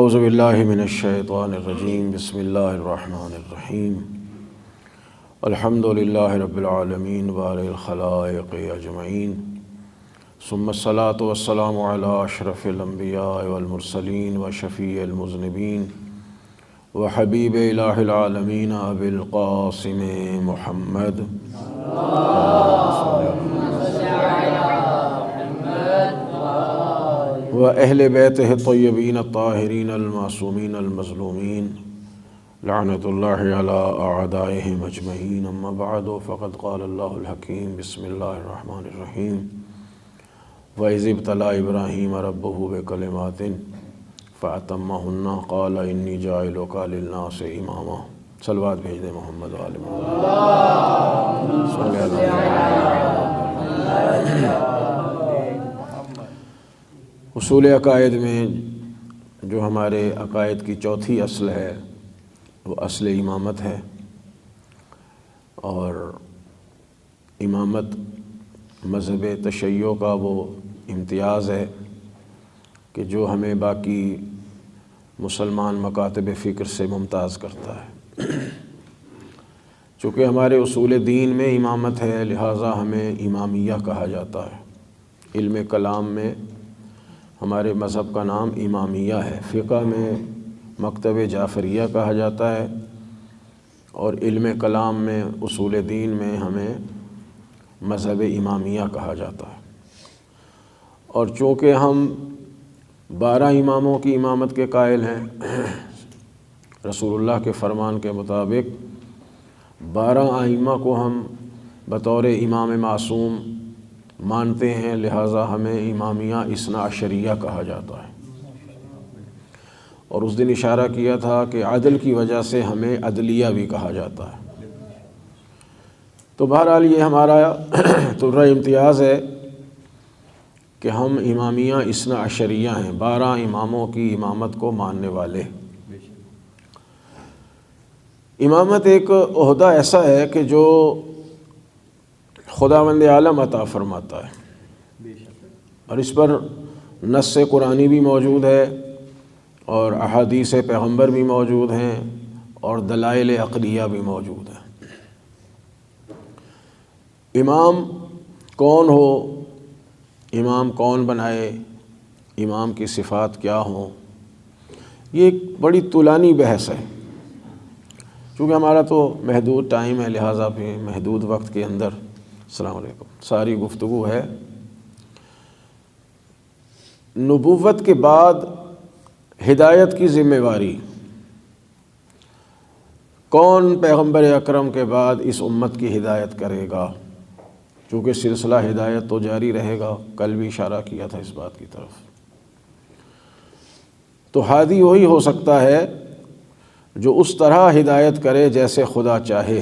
اعوذ باللہ من الشیطان الرجیم بسم اللہ الرحمن الرحیم الحمد للہ رب العالمین بارئ الخلائق اجمعین ثم الصلاة والسلام علی اشرف الانبیاء والمرسلین وشفیع المذنبین وحبیب الہ العالمین ابی القاسم محمد وأهل بيته الطيبين الطاهرين المعصومين المظلومين لعنة الله على أعدائهم أجمعين أما بعد فقد قال الله الحكيم بسم الله الرحمن الرحيم وإذ ابتلى إبراهيم ربه بكلمات فأتمهن قال إني جاعلك للناس إماما صلوات بھیج دے محمد وآل محمد صلی اللہ علیہ وسلم۔ اصول عقائد میں جو ہمارے عقائد کی چوتھی اصل ہے وہ اصل امامت ہے، اور امامت مذہب تشیع کا وہ امتیاز ہے کہ جو ہمیں باقی مسلمان مکاتب فکر سے ممتاز کرتا ہے۔ چونکہ ہمارے اصول دین میں امامت ہے، لہٰذا ہمیں امامیہ کہا جاتا ہے۔ علم کلام میں ہمارے مذہب کا نام امامیہ ہے، فقہ میں مکتب جعفریہ کہا جاتا ہے، اور علم کلام میں اصول دین میں ہمیں مذہب امامیہ کہا جاتا ہے۔ اور چونکہ ہم 12 اماموں کی امامت کے قائل ہیں، رسول اللہ کے فرمان کے مطابق 12 ائمہ کو ہم بطور امام معصوم مانتے ہیں، لہٰذا ہمیں امامیہ اثنا عشریہ کہا جاتا ہے۔ اور اس دن اشارہ کیا تھا کہ عدل کی وجہ سے ہمیں عدلیہ بھی کہا جاتا ہے۔ تو بہرحال یہ ہمارا طرح امتیاز ہے کہ ہم امامیہ اثنا عشریہ ہیں، 12 اماموں کی امامت کو ماننے والے۔ امامت ایک عہدہ ایسا ہے کہ جو خداوند عالم عطا فرماتا ہے، اور اس پر نص قرآنی بھی موجود ہے، اور احادیث پیغمبر بھی موجود ہیں، اور دلائل عقلیہ بھی موجود ہیں۔ امام کون ہو، امام کون بنائے، امام کی صفات کیا ہوں، یہ ایک بڑی طولانی بحث ہے۔ چونکہ ہمارا تو محدود ٹائم ہے، لہٰذا بھی محدود وقت کے اندر السلام علیکم ساری گفتگو ہے۔ نبوت کے بعد ہدایت کی ذمہ داری کون پیغمبر اکرم کے بعد اس امت کی ہدایت کرے گا؟ چونکہ سلسلہ ہدایت تو جاری رہے گا، کل بھی اشارہ کیا تھا اس بات کی طرف۔ تو ہادی وہی ہو سکتا ہے جو اس طرح ہدایت کرے جیسے خدا چاہے۔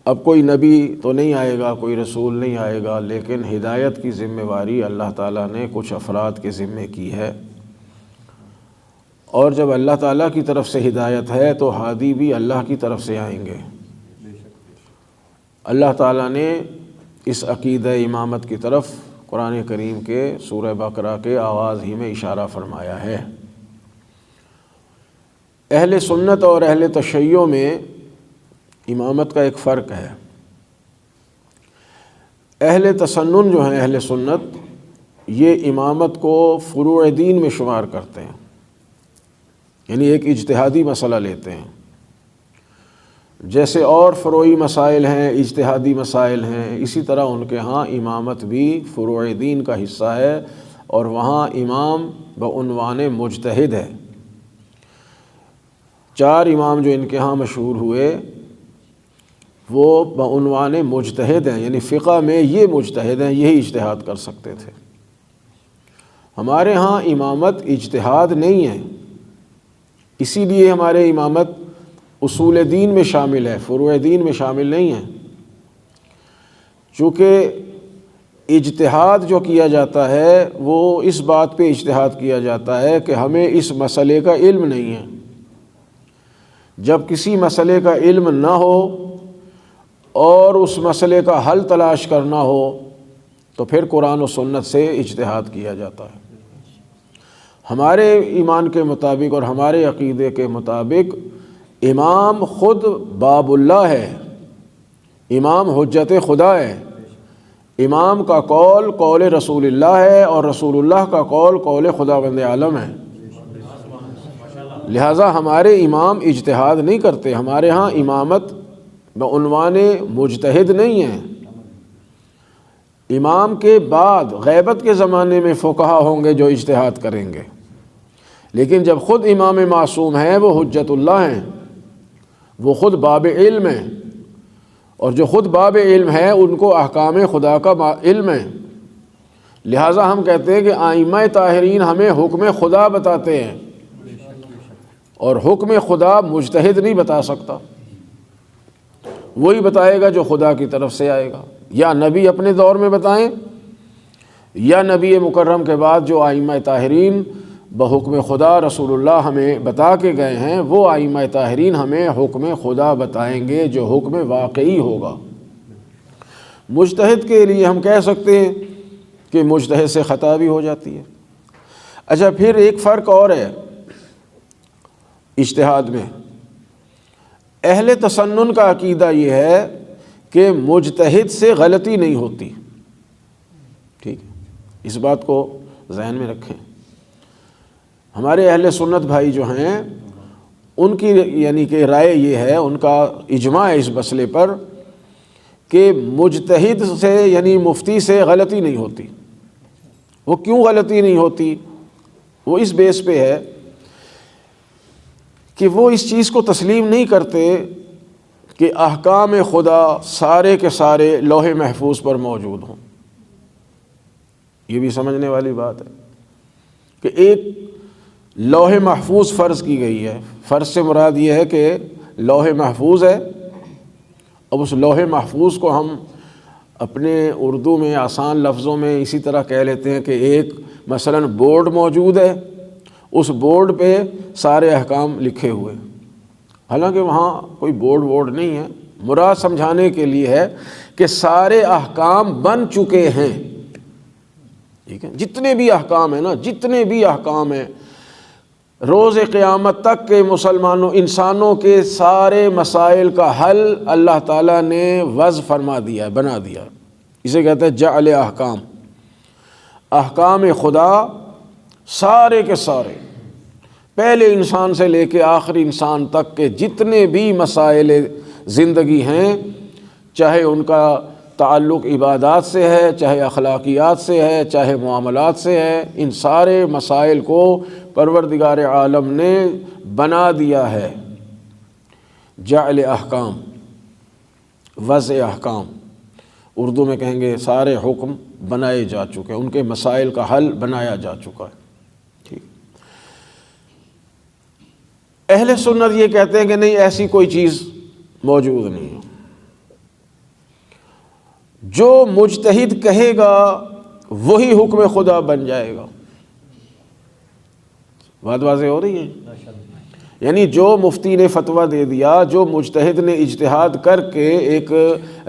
اب کوئی نبی تو نہیں آئے گا، کوئی رسول نہیں آئے گا، لیکن ہدایت کی ذمہ داری اللہ تعالیٰ نے کچھ افراد کے ذمے کی ہے، اور جب اللہ تعالیٰ کی طرف سے ہدایت ہے تو ہادی بھی اللہ کی طرف سے آئیں گے۔ اللہ تعالیٰ نے اس عقیدہ امامت کی طرف قرآن کریم کے سورہ بقرہ کے آغاز ہی میں اشارہ فرمایا ہے۔ اہل سنت اور اہل تشیع میں امامت کا ایک فرق ہے۔ اہل تسنن جو ہیں، اہل سنت، یہ امامت کو فروع دین میں شمار کرتے ہیں، یعنی ایک اجتہادی مسئلہ لیتے ہیں۔ جیسے اور فروعی مسائل ہیں، اجتہادی مسائل ہیں، اسی طرح ان کے ہاں امامت بھی فروع دین کا حصہ ہے، اور وہاں امام بعنوان مجتہد ہے۔ 4 امام جو ان کے ہاں مشہور ہوئے وہ بعنوان مجتہد ہیں، یعنی فقہ میں یہ مجتہد ہیں، یہی اجتہاد کر سکتے تھے۔ ہمارے ہاں امامت اجتہاد نہیں ہے، اسی لیے ہمارے امامت اصول دین میں شامل ہے، فروع دین میں شامل نہیں ہے۔ چونکہ اجتہاد جو کیا جاتا ہے وہ اس بات پہ اجتہاد کیا جاتا ہے کہ ہمیں اس مسئلے کا علم نہیں ہے۔ جب کسی مسئلے کا علم نہ ہو اور اس مسئلے کا حل تلاش کرنا ہو تو پھر قرآن و سنت سے اجتہاد کیا جاتا ہے۔ ہمارے ایمان کے مطابق اور ہمارے عقیدے کے مطابق امام خود باب اللہ ہے، امام حجت خدا ہے، امام کا قول قول رسول اللہ ہے اور رسول اللہ کا قول قول خداوند عالم ہے۔ لہٰذا ہمارے امام اجتہاد نہیں کرتے، ہمارے ہاں امامت بعنوان مجتہد نہیں ہے۔ امام کے بعد غیبت کے زمانے میں فقہا ہوں گے جو اجتہاد کریں گے، لیکن جب خود امام معصوم ہیں وہ حجت اللہ ہیں، وہ خود باب علم ہیں، اور جو خود باب علم ہے ان کو احکام خدا کا علم ہے۔ لہٰذا ہم کہتے ہیں کہ ائمہ طاہرین ہمیں حکم خدا بتاتے ہیں، اور حکم خدا مجتہد نہیں بتا سکتا، وہی بتائے گا جو خدا کی طرف سے آئے گا، یا نبی اپنے دور میں بتائیں یا نبی مکرم کے بعد جو ائمہ طاہرین بحکم خدا رسول اللہ ہمیں بتا کے گئے ہیں، وہ ائمہ طاہرین ہمیں حکم خدا بتائیں گے جو حکم واقعی ہوگا۔ مجتہد کے لیے ہم کہہ سکتے ہیں کہ مجتہد سے خطا بھی ہو جاتی ہے۔ اچھا، پھر ایک فرق اور ہے اجتہاد میں۔ اہل تسنن کا عقیدہ یہ ہے کہ مجتہد سے غلطی نہیں ہوتی، ٹھیک ہے، اس بات کو ذہن میں رکھیں۔ ہمارے اہل سنت بھائی جو ہیں ان کی یعنی کہ رائے یہ ہے، ان کا اجماع ہے اس مسئلے پر کہ مجتہد سے یعنی مفتی سے غلطی نہیں ہوتی۔ وہ کیوں غلطی نہیں ہوتی؟ وہ اس بیس پہ ہے کہ وہ اس چیز کو تسلیم نہیں کرتے کہ احکام خدا سارے کے سارے لوح محفوظ پر موجود ہوں۔ یہ بھی سمجھنے والی بات ہے کہ ایک لوح محفوظ فرض کی گئی ہے، فرض سے مراد یہ ہے کہ لوح محفوظ ہے، اب اس لوح محفوظ کو ہم اپنے اردو میں آسان لفظوں میں اسی طرح کہہ لیتے ہیں کہ ایک مثلاً بورڈ موجود ہے، اس بورڈ پہ سارے احکام لکھے ہوئے، حالانکہ وہاں کوئی بورڈ نہیں ہے، مراد سمجھانے کے لیے ہے کہ سارے احکام بن چکے ہیں، ٹھیک ہے، جتنے بھی احکام ہیں نا، جتنے بھی احکام ہیں روز قیامت تک کے مسلمانوں انسانوں کے سارے مسائل کا حل اللہ تعالیٰ نے وضع فرما دیا ہے، بنا دیا ہے۔ اسے کہتے ہیں جعل احکام، احکام خدا سارے کے سارے، پہلے انسان سے لے کے آخری انسان تک کے جتنے بھی مسائل زندگی ہیں، چاہے ان کا تعلق عبادات سے ہے، چاہے اخلاقیات سے ہے، چاہے معاملات سے ہے، ان سارے مسائل کو پروردگار عالم نے بنا دیا ہے۔ جعل احکام، وضع احکام، اردو میں کہیں گے سارے حکم بنائے جا چکے ہیں، ان کے مسائل کا حل بنایا جا چکا ہے، ٹھیک۔ اہل سنت یہ کہتے ہیں کہ نہیں، ایسی کوئی چیز موجود نہیں ہے، جو مجتہد کہے گا وہی حکم خدا بن جائے گا۔ بات واضح ہو رہی ہے؟ یعنی جو مفتی نے فتویٰ دے دیا، جو مجتہد نے اجتہاد کر کے ایک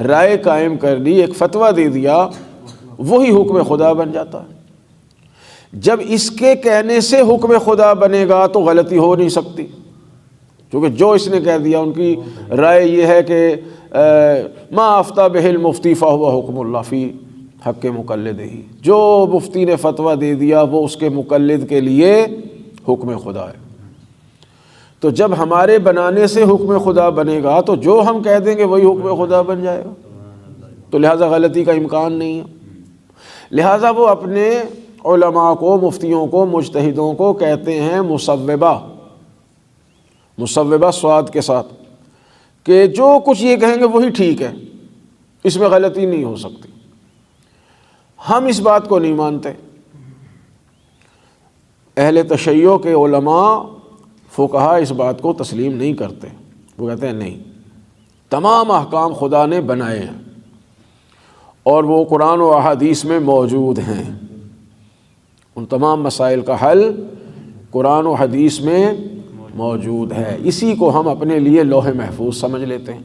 رائے قائم کر لی، ایک فتویٰ دے دیا، وہی حکم خدا بن جاتا ہے۔ جب اس کے کہنے سے حکم خدا بنے گا تو غلطی ہو نہیں سکتی، کیونکہ جو اس نے کہہ دیا، ان کی رائے یہ ہے کہ ما افتى به المفتی فهو حکم اللہ فی حق مقلدہ، جو مفتی نے فتویٰ دے دیا وہ اس کے مقلد کے لیے حکم خدا ہے۔ تو جب ہمارے بنانے سے حکم خدا بنے گا تو جو ہم کہہ دیں گے وہی حکم خدا بن جائے گا، تو لہٰذا غلطی کا امکان نہیں ہے۔ لہٰذا وہ اپنے علماء کو، مفتیوں کو، مجتہدوں کو کہتے ہیں مصوبہ، مصوبہ سواد کے ساتھ، کہ جو کچھ یہ کہیں گے وہی ٹھیک ہے، اس میں غلطی نہیں ہو سکتی۔ ہم اس بات کو نہیں مانتے۔ اہل تشیع کے علماء فقہا اس بات کو تسلیم نہیں کرتے، وہ کہتے ہیں نہیں، تمام احکام خدا نے بنائے ہیں اور وہ قرآن و احادیث میں موجود ہیں، ان تمام مسائل کا حل قرآن و حدیث میں موجود ہے، اسی کو ہم اپنے لیے لوح محفوظ سمجھ لیتے ہیں۔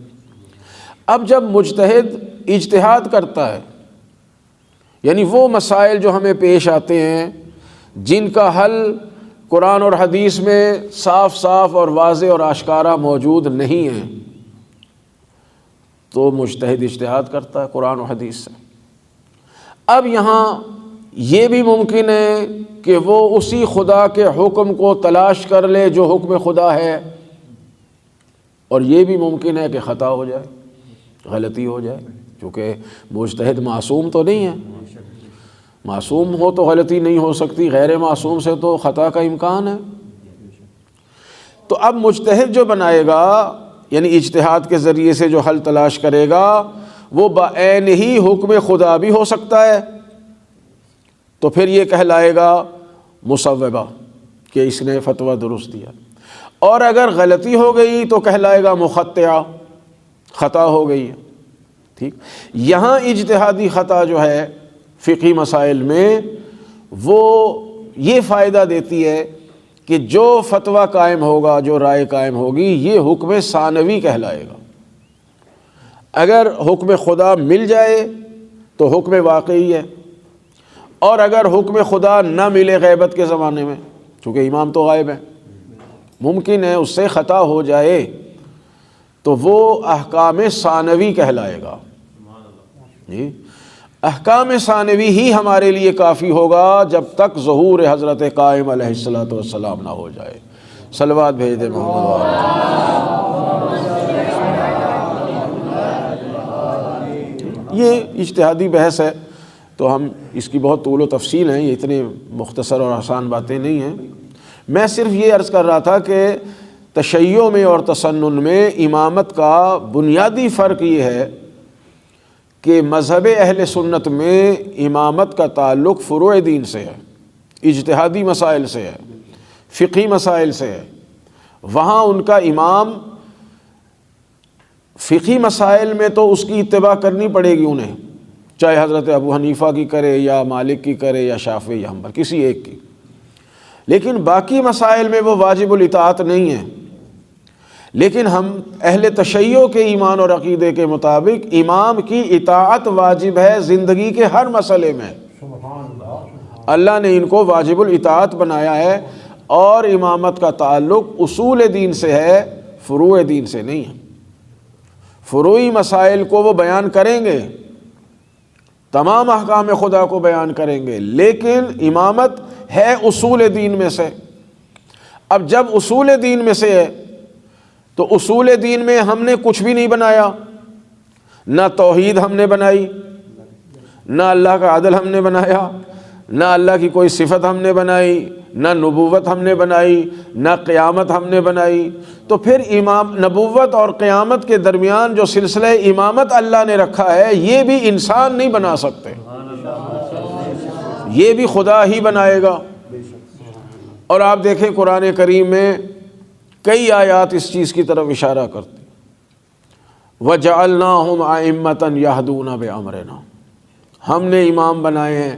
اب جب مجتہد اجتہاد کرتا ہے، یعنی وہ مسائل جو ہمیں پیش آتے ہیں جن کا حل قرآن اور حدیث میں صاف صاف اور واضح اور آشکارا موجود نہیں ہیں تو مجتہد اجتہاد کرتا ہے قرآن و حدیث سے۔ اب یہاں یہ بھی ممکن ہے کہ وہ اسی خدا کے حکم کو تلاش کر لے جو حکم خدا ہے، اور یہ بھی ممکن ہے کہ خطا ہو جائے، غلطی ہو جائے، کیونکہ مجتہد معصوم تو نہیں ہے۔ معصوم ہو تو غلطی نہیں ہو سکتی، غیر معصوم سے تو خطا کا امکان ہے۔ تو اب مجتہد جو بنائے گا، یعنی اجتہاد کے ذریعے سے جو حل تلاش کرے گا، وہ بعین ہی حکم خدا بھی ہو سکتا ہے، تو پھر یہ کہلائے گا مصوبہ کہ اس نے فتویٰ درست دیا، اور اگر غلطی ہو گئی تو کہلائے گا مخطئہ، خطا ہو گئی ہے۔ ٹھیک، یہاں اجتہادی خطا جو ہے فقہی مسائل میں وہ یہ فائدہ دیتی ہے کہ جو فتویٰ قائم ہوگا، جو رائے قائم ہوگی، یہ حکم ثانوی کہلائے گا۔ اگر حکم خدا مل جائے تو حکم واقعی ہے، اور اگر حکم خدا نہ ملے غیبت کے زمانے میں، چونکہ امام تو غائب ہے، ممکن ہے اس سے خطا ہو جائے، تو وہ احکام ثانوی کہلائے گا۔ جی، احکام ثانوی ہی ہمارے لیے کافی ہوگا جب تک ظہور حضرت قائم علیہ الصلوۃ والسلام نہ ہو جائے۔ صلوات بھیج دے محمد وعلیہ۔ یہ اجتہادی بحث ہے تو ہم اس کی بہت طول و تفصیل ہیں، یہ اتنے مختصر اور آسان باتیں نہیں ہیں۔ میں صرف یہ عرض کر رہا تھا کہ تشیع میں اور تسنن میں امامت کا بنیادی فرق یہ ہے کہ مذہب اہل سنت میں امامت کا تعلق فروع دین سے ہے، اجتہادی مسائل سے ہے، فقہی مسائل سے ہے۔ وہاں ان کا امام فقہی مسائل میں تو اس کی اتباع کرنی پڑے گی انہیں، چاہے حضرت ابو حنیفہ کی کرے یا مالک کی کرے یا شافعی یا حنبل، کسی ایک کی، لیکن باقی مسائل میں وہ واجب الاطاعت نہیں ہے۔ لیکن ہم اہل تشیع کے ایمان اور عقیدے کے مطابق امام کی اطاعت واجب ہے زندگی کے ہر مسئلے میں۔ اللہ نے ان کو واجب الاطاعت بنایا ہے، اور امامت کا تعلق اصول دین سے ہے، فروع دین سے نہیں ہے۔ فروعی مسائل کو وہ بیان کریں گے، تمام احکام خدا کو بیان کریں گے، لیکن امامت ہے اصول دین میں سے۔ اب جب اصول دین میں سے ہے تو اصول دین میں ہم نے کچھ بھی نہیں بنایا، نہ توحید ہم نے بنائی، نہ اللہ کا عدل ہم نے بنایا، نہ اللہ کی کوئی صفت ہم نے بنائی، نہ نبوت ہم نے بنائی، نہ قیامت ہم نے بنائی۔ تو پھر نبوت اور قیامت کے درمیان جو سلسلہ امامت اللہ نے رکھا ہے، یہ بھی انسان نہیں بنا سکتے، یہ بھی خدا ہی بنائے گا۔ اور آپ دیکھیں قرآن کریم میں کئی آیات اس چیز کی طرف اشارہ کرتی، وَجَعَلْنَاهُمْ أَئِمَّةً يَهْدُونَ بِأَمْرِنَا، ہم نے امام بنائے ہیں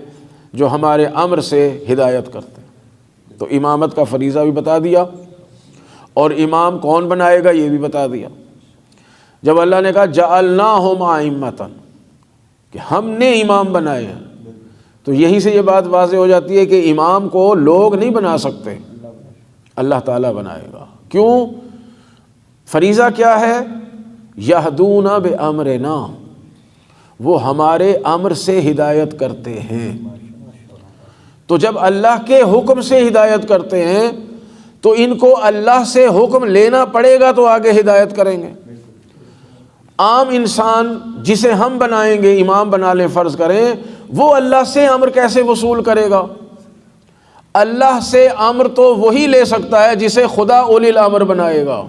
جو ہمارے امر سے ہدایت کرتے ہیں۔ تو امامت کا فریضہ بھی بتا دیا، اور امام کون بنائے گا یہ بھی بتا دیا۔ جب اللہ نے کہا جعلناہم ائمۃ، کہ ہم نے امام بنائے ہیں، تو یہیں سے یہ بات واضح ہو جاتی ہے کہ امام کو لوگ نہیں بنا سکتے، اللہ تعالیٰ بنائے گا۔ کیوں؟ فریضہ کیا ہے؟ یہدون بامرنا، وہ ہمارے امر سے ہدایت کرتے ہیں۔ تو جب اللہ کے حکم سے ہدایت کرتے ہیں تو ان کو اللہ سے حکم لینا پڑے گا تو آگے ہدایت کریں گے۔ عام انسان جسے ہم بنائیں گے، امام بنا لیں فرض کریں، وہ اللہ سے امر کیسے وصول کرے گا؟ اللہ سے امر تو وہی لے سکتا ہے جسے خدا اولی الامر بنائے گا۔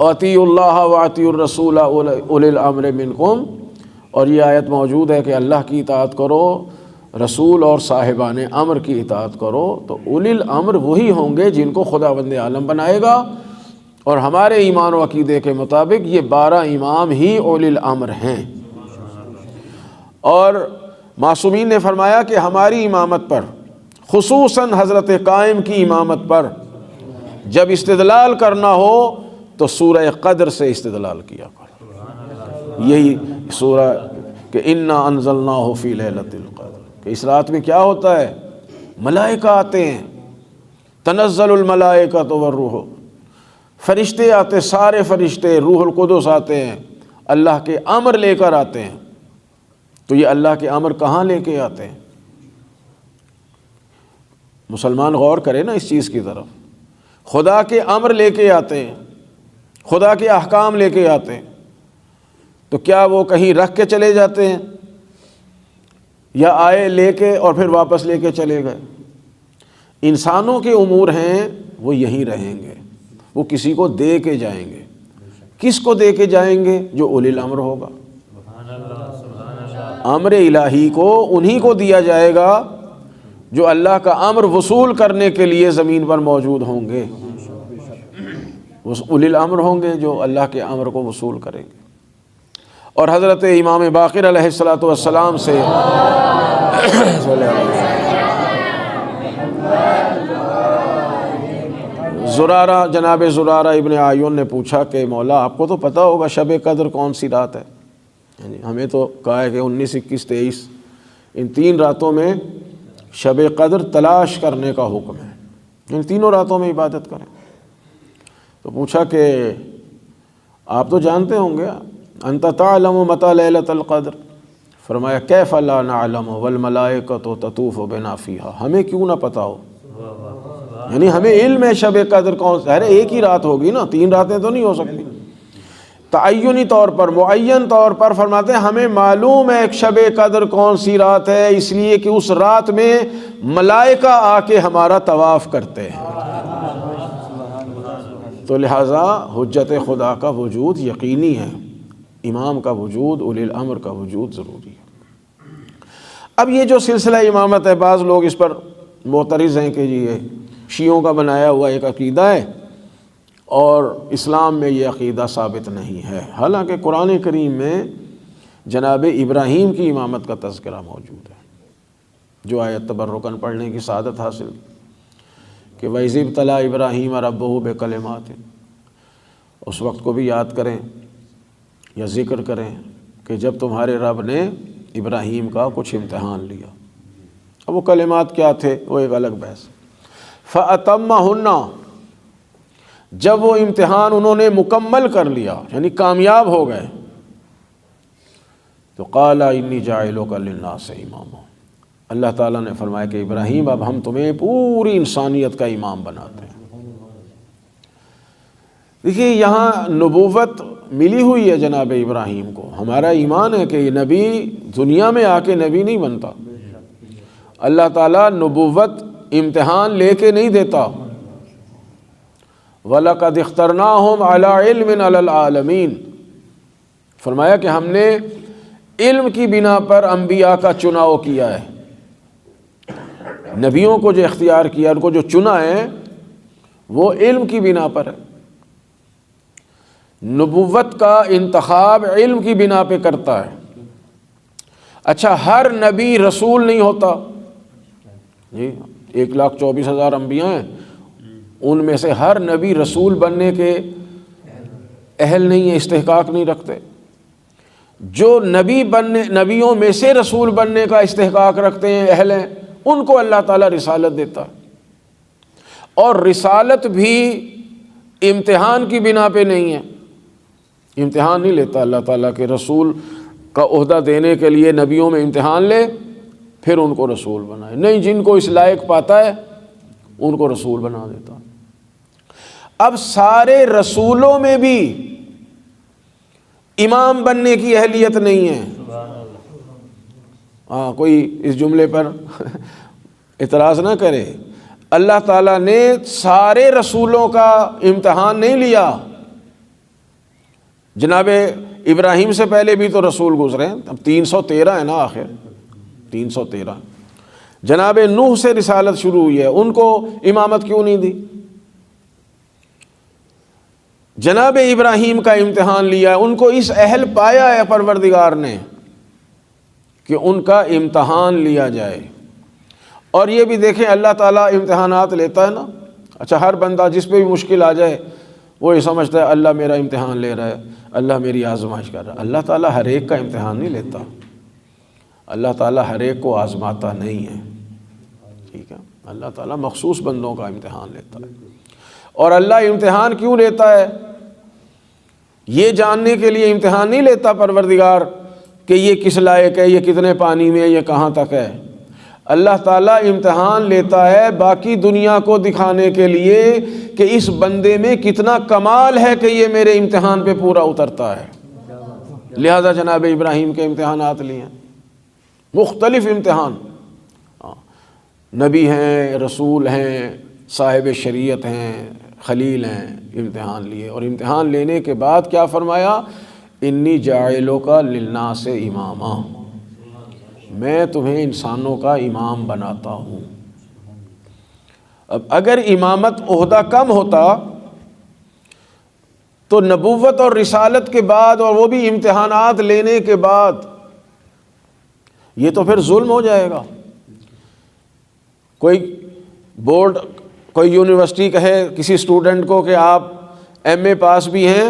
اطیعوا اللہ واطیعوا الرسول اولی الامر منکم، اور یہ آیت موجود ہے کہ اللہ کی اطاعت کرو، رسول اور صاحبان امر کی اطاعت کرو۔ تو اولی الامر وہی ہوں گے جن کو خداوند عالم بنائے گا، اور ہمارے ایمان و عقیدے کے مطابق یہ 12 امام ہی اولی الامر ہیں۔ اور معصومین نے فرمایا کہ ہماری امامت پر، خصوصاً حضرت قائم کی امامت پر جب استدلال کرنا ہو تو سورہ قدر سے استدلال کیا کرو۔ یہی سورہ کہ انا انزلناہ فی لیلۃ القدر، کہ اس رات میں کیا ہوتا ہے؟ ملائکہ آتے ہیں، تنزل الملائکۃ والروح، فرشتے آتے، سارے فرشتے، روح القدس آتے ہیں، اللہ کے امر لے کر آتے ہیں۔ تو یہ اللہ کے امر کہاں لے کے آتے ہیں؟ مسلمان غور کرے نا اس چیز کی طرف، خدا کے امر لے کے آتے ہیں، خدا کے احکام لے کے آتے ہیں، تو کیا وہ کہیں رکھ کے چلے جاتے ہیں یا آئے لے کے اور پھر واپس لے کے چلے گئے؟ انسانوں کے امور ہیں وہ یہیں رہیں گے، وہ کسی کو دے کے جائیں گے۔ کس کو دے کے جائیں گے؟ جو اولی الامر ہوگا۔ امر الہی کو انہی کو دیا جائے گا جو اللہ کا امر وصول کرنے کے لیے زمین پر موجود ہوں گے، وہ اولی الامر ہوں گے جو اللہ کے امر کو وصول کریں گے۔ اور حضرت امام باقر علیہ السلام سے جناب زرارہ ابن عیون نے پوچھا کہ مولا آپ کو تو پتہ ہوگا شب قدر کون سی رات ہے؟ یعنی ہمیں تو کہا ہے کہ 19، 21، 23 ان 3 راتوں میں شب قدر تلاش کرنے کا حکم ہے، یعنی تینوں راتوں میں عبادت کریں۔ تو پوچھا کہ آپ تو جانتے ہوں گے، انت تعلم متی لیلۃ القدر، فرمایا کیف لا نعلم والملائکۃ تطوف بنا فیہا، ہمیں کیوں نہ پتہ ہو، یعنی ہمیں علم ہے شب قدر کون سا ہے، ایک ہی رات ہوگی نا، 3 راتیں تو نہیں ہو سکتی۔ تعینی طور پر، معین طور پر فرماتے ہیں ہمیں معلوم ہے ایک شب قدر کون سی رات ہے، اس لیے کہ اس رات میں ملائکہ آ کے ہمارا طواف کرتے ہیں۔ تو لہٰذا حجت خدا کا وجود یقینی ہے، امام کا وجود، اولی الامر کا وجود ضروری ہے۔ اب یہ جو سلسلہ امامت ہے، بعض لوگ اس پر معترض ہیں کہ یہ شیعوں کا بنایا ہوا ایک عقیدہ ہے اور اسلام میں یہ عقیدہ ثابت نہیں ہے، حالانکہ قرآن کریم میں جناب ابراہیم کی امامت کا تذکرہ موجود ہے، جو آیت تبرکاً پڑھنے کی سعادت حاصل کہ وَإِذِ ابْتَلَىٰ إِبْرَاهِيمَ رَبُّهُ بِكَلِمَاتٍ، اس وقت کو بھی یاد کریں یا ذکر کریں کہ جب تمہارے رب نے ابراہیم کا کچھ امتحان لیا۔ اب وہ کلمات کیا تھے وہ ایک الگ بحث۔ فَأَتَمَّهُنَّ، جب وہ امتحان انہوں نے مکمل کر لیا یعنی کامیاب ہو گئے، تو قَالَ إِنِّي جَاعِلُكَ لِلنَّاسِ إِمَامًا، اللہ تعالیٰ نے فرمایا کہ ابراہیم اب ہم تمہیں پوری انسانیت کا امام بناتے ہیں۔ دیکھیے یہاں نبوت ملی ہوئی ہے جناب ابراہیم کو، ہمارا ایمان ہے کہ یہ نبی دنیا میں آ کے نبی نہیں بنتا، اللہ تعالیٰ نبوت امتحان لے کے نہیں دیتا۔ وَلَقَدْ اخْتَرْنَاهُمْ عَلَىٰ عِلْمٍ عَلَى الْعَالَمِينَ، فرمایا کہ ہم نے علم کی بنا پر انبیاء کا چناؤ کیا ہے، نبیوں کو جو اختیار کیا، ان کو جو چنا ہے وہ علم کی بنا پر ہے۔ نبوت کا انتخاب علم کی بنا پہ کرتا ہے۔ اچھا ہر نبی رسول نہیں ہوتا، جی 1,24,000 انبیاء ہیں، ان میں سے ہر نبی رسول بننے کے اہل نہیں ہے، استحقاق نہیں رکھتے۔ جو نبیوں میں سے رسول بننے کا استحقاق رکھتے ہیں، اہل ہیں، ان کو اللہ تعالیٰ رسالت دیتا ہے، اور رسالت بھی امتحان کی بنا پہ نہیں ہے، امتحان نہیں لیتا اللہ تعالیٰ کہ رسول کا عہدہ دینے کے لیے نبیوں میں امتحان لے پھر ان کو رسول بنائے، نہیں، جن کو اس لائق پاتا ہے ان کو رسول بنا دیتا۔ اب سارے رسولوں میں بھی امام بننے کی اہلیت نہیں ہے۔ کوئی اس جملے پر اعتراض نہ کرے، اللہ تعالیٰ نے سارے رسولوں کا امتحان نہیں لیا۔ جناب ابراہیم سے پہلے بھی تو رسول گزرے، اب 313 ہے نا، آخر 313۔ جناب نوح سے رسالت شروع ہوئی ہے، ان کو امامت کیوں نہیں دی؟ جناب ابراہیم کا امتحان لیا، ان کو اس اہل پایا ہے پروردگار نے کہ ان کا امتحان لیا جائے۔ اور یہ بھی دیکھیں اللہ تعالیٰ امتحانات لیتا ہے نا، اچھا ہر بندہ جس پہ بھی مشکل آ جائے وہ یہ سمجھتا ہے اللہ میرا امتحان لے رہا ہے، اللہ میری آزمائش کر رہا ہے۔ اللہ تعالیٰ ہر ایک کا امتحان نہیں لیتا، اللہ تعالیٰ ہر ایک کو آزماتا نہیں ہے۔ ٹھیک ہے، اللہ تعالیٰ مخصوص بندوں کا امتحان لیتا ہے۔ اور اللہ امتحان کیوں لیتا ہے؟ یہ جاننے کے لیے امتحان نہیں لیتا پروردگار کہ یہ کس لائق ہے، یہ کتنے پانی میں ہے، یہ کہاں تک ہے۔ اللہ تعالیٰ امتحان لیتا ہے باقی دنیا کو دکھانے کے لیے کہ اس بندے میں کتنا کمال ہے کہ یہ میرے امتحان پہ پورا اترتا ہے۔ لہذا جناب ابراہیم کے امتحانات لیے، مختلف امتحان، نبی ہیں، رسول ہیں، صاحب شریعت ہیں، خلیل ہیں، امتحان لیے۔ اور امتحان لینے کے بعد کیا فرمایا؟ انی جاعلک للناس اماما، میں تمہیں انسانوں کا امام بناتا ہوں۔ اب اگر امامت عہدہ کم ہوتا تو نبوت اور رسالت کے بعد، اور وہ بھی امتحانات لینے کے بعد، یہ تو پھر ظلم ہو جائے گا۔ کوئی بورڈ، کوئی یونیورسٹی کہے کسی اسٹوڈنٹ کو کہ آپ ایم اے پاس بھی ہیں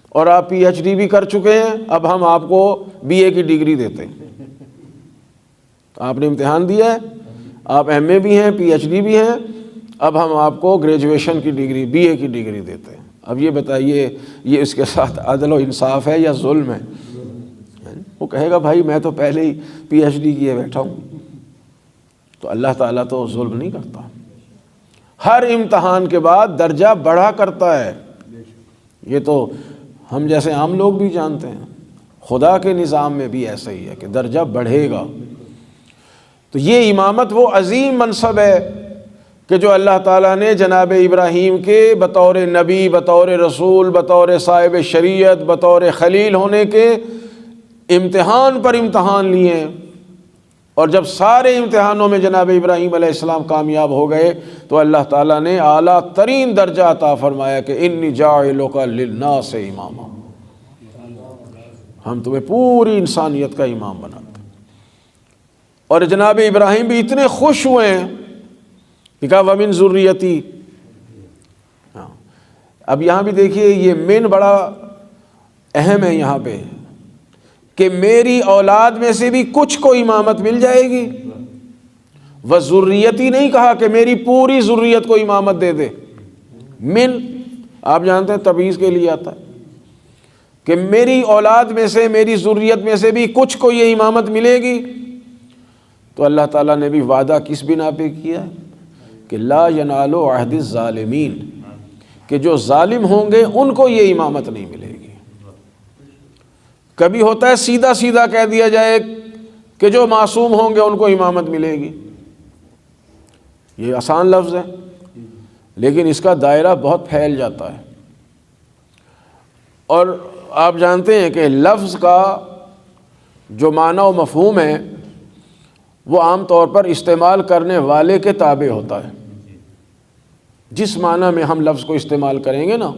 اور آپ پی ایچ ڈی بھی کر چکے ہیں، اب ہم آپ کو بی اے کی ڈگری دیتے ہیں۔ آپ نے امتحان دیا ہے، آپ ایم اے بھی ہیں، پی ایچ ڈی بھی ہیں، اب ہم آپ کو گریجویشن کی ڈگری، بی اے کی ڈگری دیتے ہیں۔ اب یہ بتائیے، یہ اس کے ساتھ عدل و انصاف ہے یا ظلم ہے؟ وہ کہے گا بھائی میں تو پہلے ہی پی ایچ ڈی کیے بیٹھا ہوں۔ تو اللہ تعالیٰ تو ظلم نہیں کرتا، ہر امتحان کے بعد درجہ بڑھا کرتا ہے۔ یہ تو ہم جیسے عام لوگ بھی جانتے ہیں، خدا کے نظام میں بھی ایسا ہی ہے کہ درجہ بڑھے گا۔ تو یہ امامت وہ عظیم منصب ہے کہ جو اللہ تعالیٰ نے جناب ابراہیم کے بطور نبی، بطور رسول، بطور صاحب شریعت، بطور خلیل ہونے کے امتحان پر امتحان لیے ہیں۔ اور جب سارے امتحانوں میں جناب ابراہیم علیہ السلام کامیاب ہو گئے تو اللہ تعالیٰ نے اعلیٰ ترین درجہ عطا فرمایا کہ انی جاعلک للناس اماما، ہم تمہیں پوری انسانیت کا امام بناتے ہیں۔ اور جناب ابراہیم بھی اتنے خوش ہوئے ہیں کہ کہا ومن ذریتی۔ اب یہاں بھی دیکھیے یہ من بڑا اہم ہے یہاں پہ کہ میری اولاد میں سے بھی کچھ کو امامت مل جائے گی۔ وذریتی نہیں کہا کہ میری پوری ذریت کو امامت دے دے۔ من آپ جانتے ہیں تبعیض کے لیے آتا ہے کہ میری اولاد میں سے، میری ذریت میں سے بھی کچھ کو یہ امامت ملے گی۔ تو اللہ تعالیٰ نے بھی وعدہ کس بنا پہ کیا کہ لا ینال عہد الظالمین، کہ جو ظالم ہوں گے ان کو یہ امامت نہیں ملے گی۔ کبھی ہوتا ہے سیدھا سیدھا کہہ دیا جائے کہ جو معصوم ہوں گے ان کو امامت ملے گی، یہ آسان لفظ ہے، لیکن اس کا دائرہ بہت پھیل جاتا ہے۔ اور آپ جانتے ہیں کہ لفظ کا جو معنی و مفہوم ہے وہ عام طور پر استعمال کرنے والے کے تابع ہوتا ہے۔ جس معنی میں ہم لفظ کو استعمال کریں گے نا،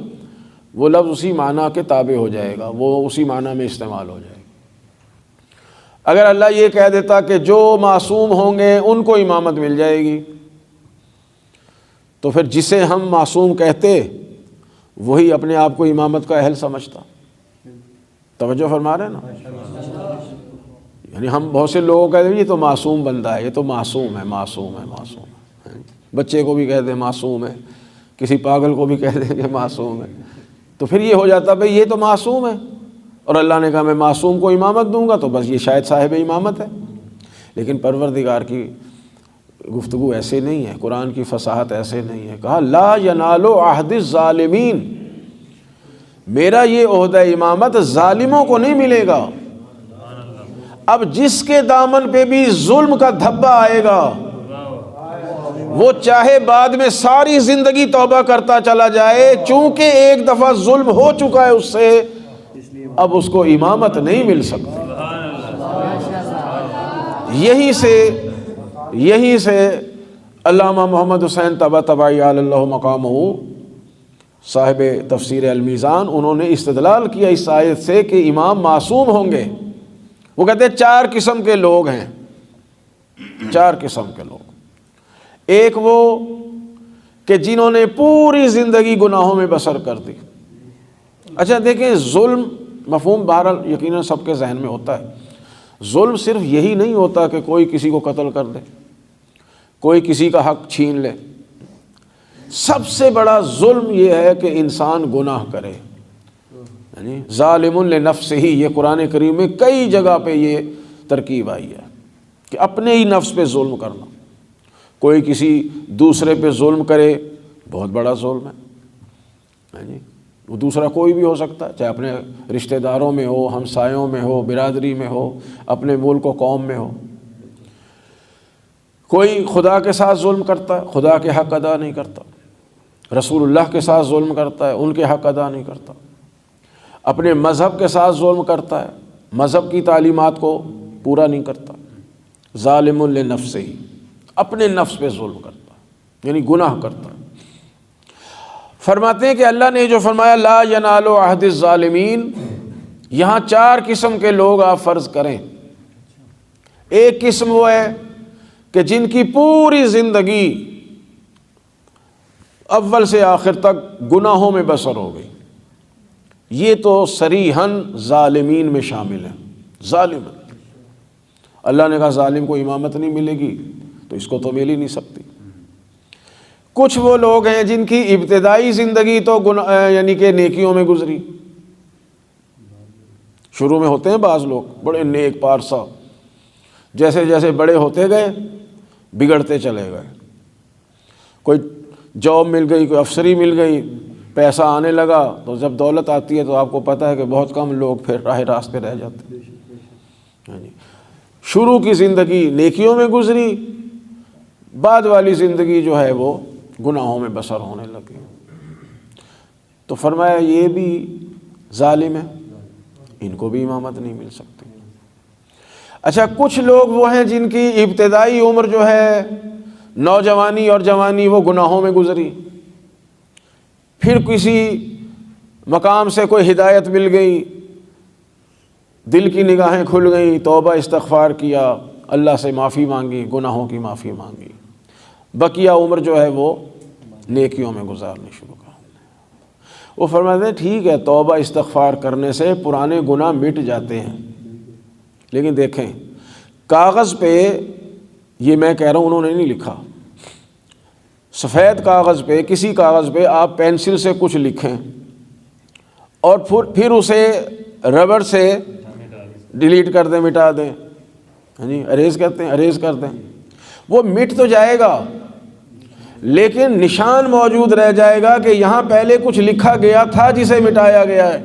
وہ لفظ اسی معنی کے تابع ہو جائے گا، وہ اسی معنی میں استعمال ہو جائے گا۔ اگر اللہ یہ کہہ دیتا کہ جو معصوم ہوں گے ان کو امامت مل جائے گی، تو پھر جسے ہم معصوم کہتے وہی اپنے آپ کو امامت کا اہل سمجھتا۔ توجہ فرما رہے ہیں نا؟ یعنی ہم بہت سے لوگوں کو کہتے ہیں یہ تو معصوم بندہ ہے، یہ تو معصوم ہے، معصوم ہے، معصوم ہے۔ بچے کو بھی کہتے ہیں معصوم ہے، کسی پاگل کو بھی کہہ دیں کہ معصوم ہے، تو پھر یہ ہو جاتا بھئی یہ تو معصوم ہے، اور اللہ نے کہا میں معصوم کو امامت دوں گا تو بس یہ شاید صاحب امامت ہے۔ لیکن پروردگار کی گفتگو ایسے نہیں ہے، قرآن کی فصاحت ایسے نہیں ہے۔ کہا لا ینال عہد الظالمین، میرا یہ عہدہ امامت ظالموں کو نہیں ملے گا۔ اب جس کے دامن پہ بھی ظلم کا دھبا آئے گا وہ چاہے بعد میں ساری زندگی توبہ کرتا چلا جائے، چونکہ ایک دفعہ ظلم ہو چکا ہے اس سے، اب اس کو امامت نہیں مل سکتی۔ یہی سے علامہ محمد حسین طباطبائی علی اللہ مقامہ صاحب تفسیر المیزان، انہوں نے استدلال کیا اس آیت سے کہ امام معصوم ہوں گے۔ وہ کہتے ہیں 4 قسم کے لوگ ہیں، 4 قسم کے لوگ۔ ایک وہ کہ جنہوں نے پوری زندگی گناہوں میں بسر کر دی۔ اچھا دیکھیں، ظلم مفہوم بہرحال یقیناً سب کے ذہن میں ہوتا ہے۔ ظلم صرف یہی نہیں ہوتا کہ کوئی کسی کو قتل کر دے، کوئی کسی کا حق چھین لے۔ سب سے بڑا ظلم یہ ہے کہ انسان گناہ کرے، یعنی ظالم لنفسہ ہی، یہ قرآن کریم میں کئی جگہ پہ یہ ترکیب آئی ہے کہ اپنے ہی نفس پہ ظلم کرنا۔ کوئی کسی دوسرے پہ ظلم کرے بہت بڑا ظلم ہے، وہ دوسرا کوئی بھی ہو سکتا ہے، چاہے اپنے رشتہ داروں میں ہو، ہمسایوں میں ہو، برادری میں ہو، اپنے ملک و قوم میں ہو۔ کوئی خدا کے ساتھ ظلم کرتا ہے، خدا کے حق ادا نہیں کرتا، رسول اللہ کے ساتھ ظلم کرتا ہے، ان کے حق ادا نہیں کرتا، اپنے مذہب کے ساتھ ظلم کرتا ہے، مذہب کی تعلیمات کو پورا نہیں کرتا۔ ظالم لنفسہ ہی، اپنے نفس پہ ظلم کرتا ہے، یعنی گناہ کرتا ہے۔ فرماتے ہیں کہ اللہ نے جو فرمایا لا ینال عہد الظالمین، یہاں 4 قسم کے لوگ آپ فرض کریں۔ ایک قسم وہ ہے کہ جن کی پوری زندگی اول سے آخر تک گناہوں میں بسر ہو گئی، یہ تو صریحاً ظالمین میں شامل ہیں۔ ظالم، اللہ نے کہا ظالم کو امامت نہیں ملے گی تو اس کو تو مل ہی نہیں سکتی۔ کچھ وہ لوگ ہیں جن کی ابتدائی زندگی تو یعنی کہ نیکیوں میں گزری۔ شروع میں ہوتے ہیں بعض لوگ بڑے نیک پارسا، جیسے جیسے بڑے ہوتے گئے بگڑتے چلے گئے، کوئی جاب مل گئی، کوئی افسری مل گئی، پیسہ آنے لگا، تو جب دولت آتی ہے تو آپ کو پتہ ہے کہ بہت کم لوگ پھر راہ راست پہ رہ جاتے ہیں۔ شروع کی زندگی نیکیوں میں گزری، بعد والی زندگی جو ہے وہ گناہوں میں بسر ہونے لگی، تو فرمایا یہ بھی ظالم ہے، ان کو بھی امامت نہیں مل سکتی۔ اچھا، کچھ لوگ وہ ہیں جن کی ابتدائی عمر جو ہے نوجوانی اور جوانی وہ گناہوں میں گزری، پھر کسی مقام سے کوئی ہدایت مل گئی، دل کی نگاہیں کھل گئیں، توبہ استغفار کیا، اللہ سے معافی مانگی، گناہوں کی معافی مانگی، بقیہ عمر جو ہے وہ نیکیوں میں گزارنے شروع کر۔ وہ فرماتے ہیں ٹھیک ہے، توبہ استغفار کرنے سے پرانے گناہ مٹ جاتے ہیں، لیکن دیکھیں کاغذ پہ، یہ میں کہہ رہا ہوں انہوں نے نہیں لکھا، سفید کاغذ پہ، کسی کاغذ پہ آپ پینسل سے کچھ لکھیں اور پھر اسے ربڑ سے ڈیلیٹ کر دیں، مٹا دیں، اریز کہتے ہیں، اریز کر دیں، وہ مٹ تو جائے گا لیکن نشان موجود رہ جائے گا کہ یہاں پہلے کچھ لکھا گیا تھا جسے مٹایا گیا ہے۔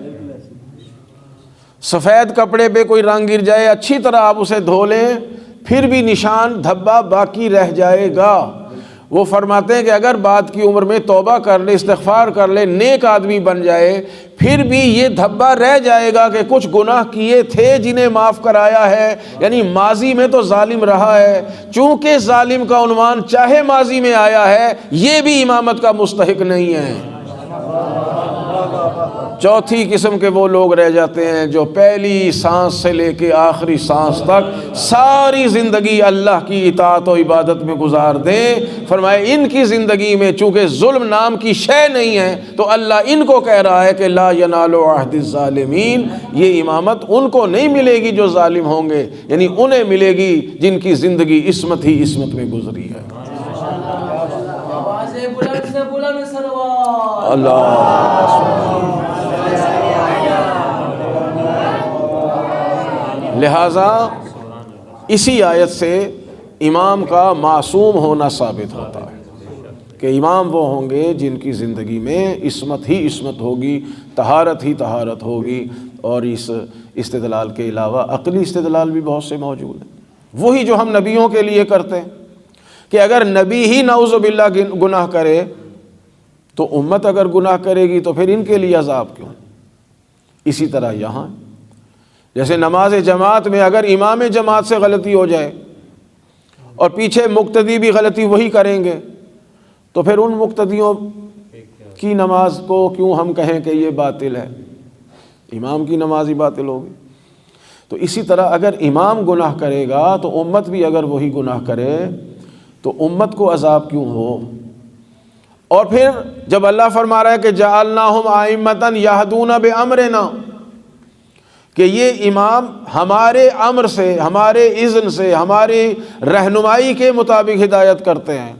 سفید کپڑے پہ کوئی رنگ گر جائے، اچھی طرح آپ اسے دھو لیں، پھر بھی نشان دھبا باقی رہ جائے گا۔ وہ فرماتے ہیں کہ اگر بعد کی عمر میں توبہ کر لے، استغفار کر لے، نیک آدمی بن جائے، پھر بھی یہ دھبا رہ جائے گا کہ کچھ گناہ کیے تھے جنہیں معاف کرایا ہے، یعنی ماضی میں تو ظالم رہا ہے، چونکہ ظالم کا عنوان چاہے ماضی میں آیا ہے، یہ بھی امامت کا مستحق نہیں ہے۔ چوتھی قسم کے وہ لوگ رہ جاتے ہیں جو پہلی سانس سے لے کے آخری سانس تک ساری زندگی اللہ کی اطاعت و عبادت میں گزار دیں۔ فرمائے ان کی زندگی میں چونکہ ظلم نام کی شے نہیں ہے تو اللہ ان کو کہہ رہا ہے کہ لا ینال عہد الظالمین، یہ امامت ان کو نہیں ملے گی جو ظالم ہوں گے، یعنی انہیں ملے گی جن کی زندگی عصمت ہی عصمت میں گزری ہے۔ لہذا اسی آیت سے امام کا معصوم ہونا ثابت ہوتا ہے کہ امام وہ ہوں گے جن کی زندگی میں عصمت ہی عصمت ہوگی، طہارت ہی طہارت ہوگی، اور اس استدلال کے علاوہ عقلی استدلال بھی بہت سے موجود ہیں، وہی جو ہم نبیوں کے لیے کرتے ہیں کہ اگر نبی ہی نعوذ باللہ گناہ کرے تو امت اگر گناہ کرے گی تو پھر ان کے لیے عذاب کیوں؟ اسی طرح یہاں جیسے نماز جماعت میں اگر امام جماعت سے غلطی ہو جائے اور پیچھے مقتدی بھی غلطی وہی کریں گے تو پھر ان مقتدیوں کی نماز کو کیوں ہم کہیں کہ یہ باطل ہے، امام کی نماز ہی باطل ہوگی۔ تو اسی طرح اگر امام گناہ کرے گا تو امت بھی اگر وہی گناہ کرے تو امت کو عذاب کیوں ہو؟ اور پھر جب اللہ فرما رہا ہے کہ جعلناہم ائمۃ یہدون بامرنا، کہ یہ امام ہمارے امر سے، ہمارے اذن سے، ہماری رہنمائی کے مطابق ہدایت کرتے ہیں،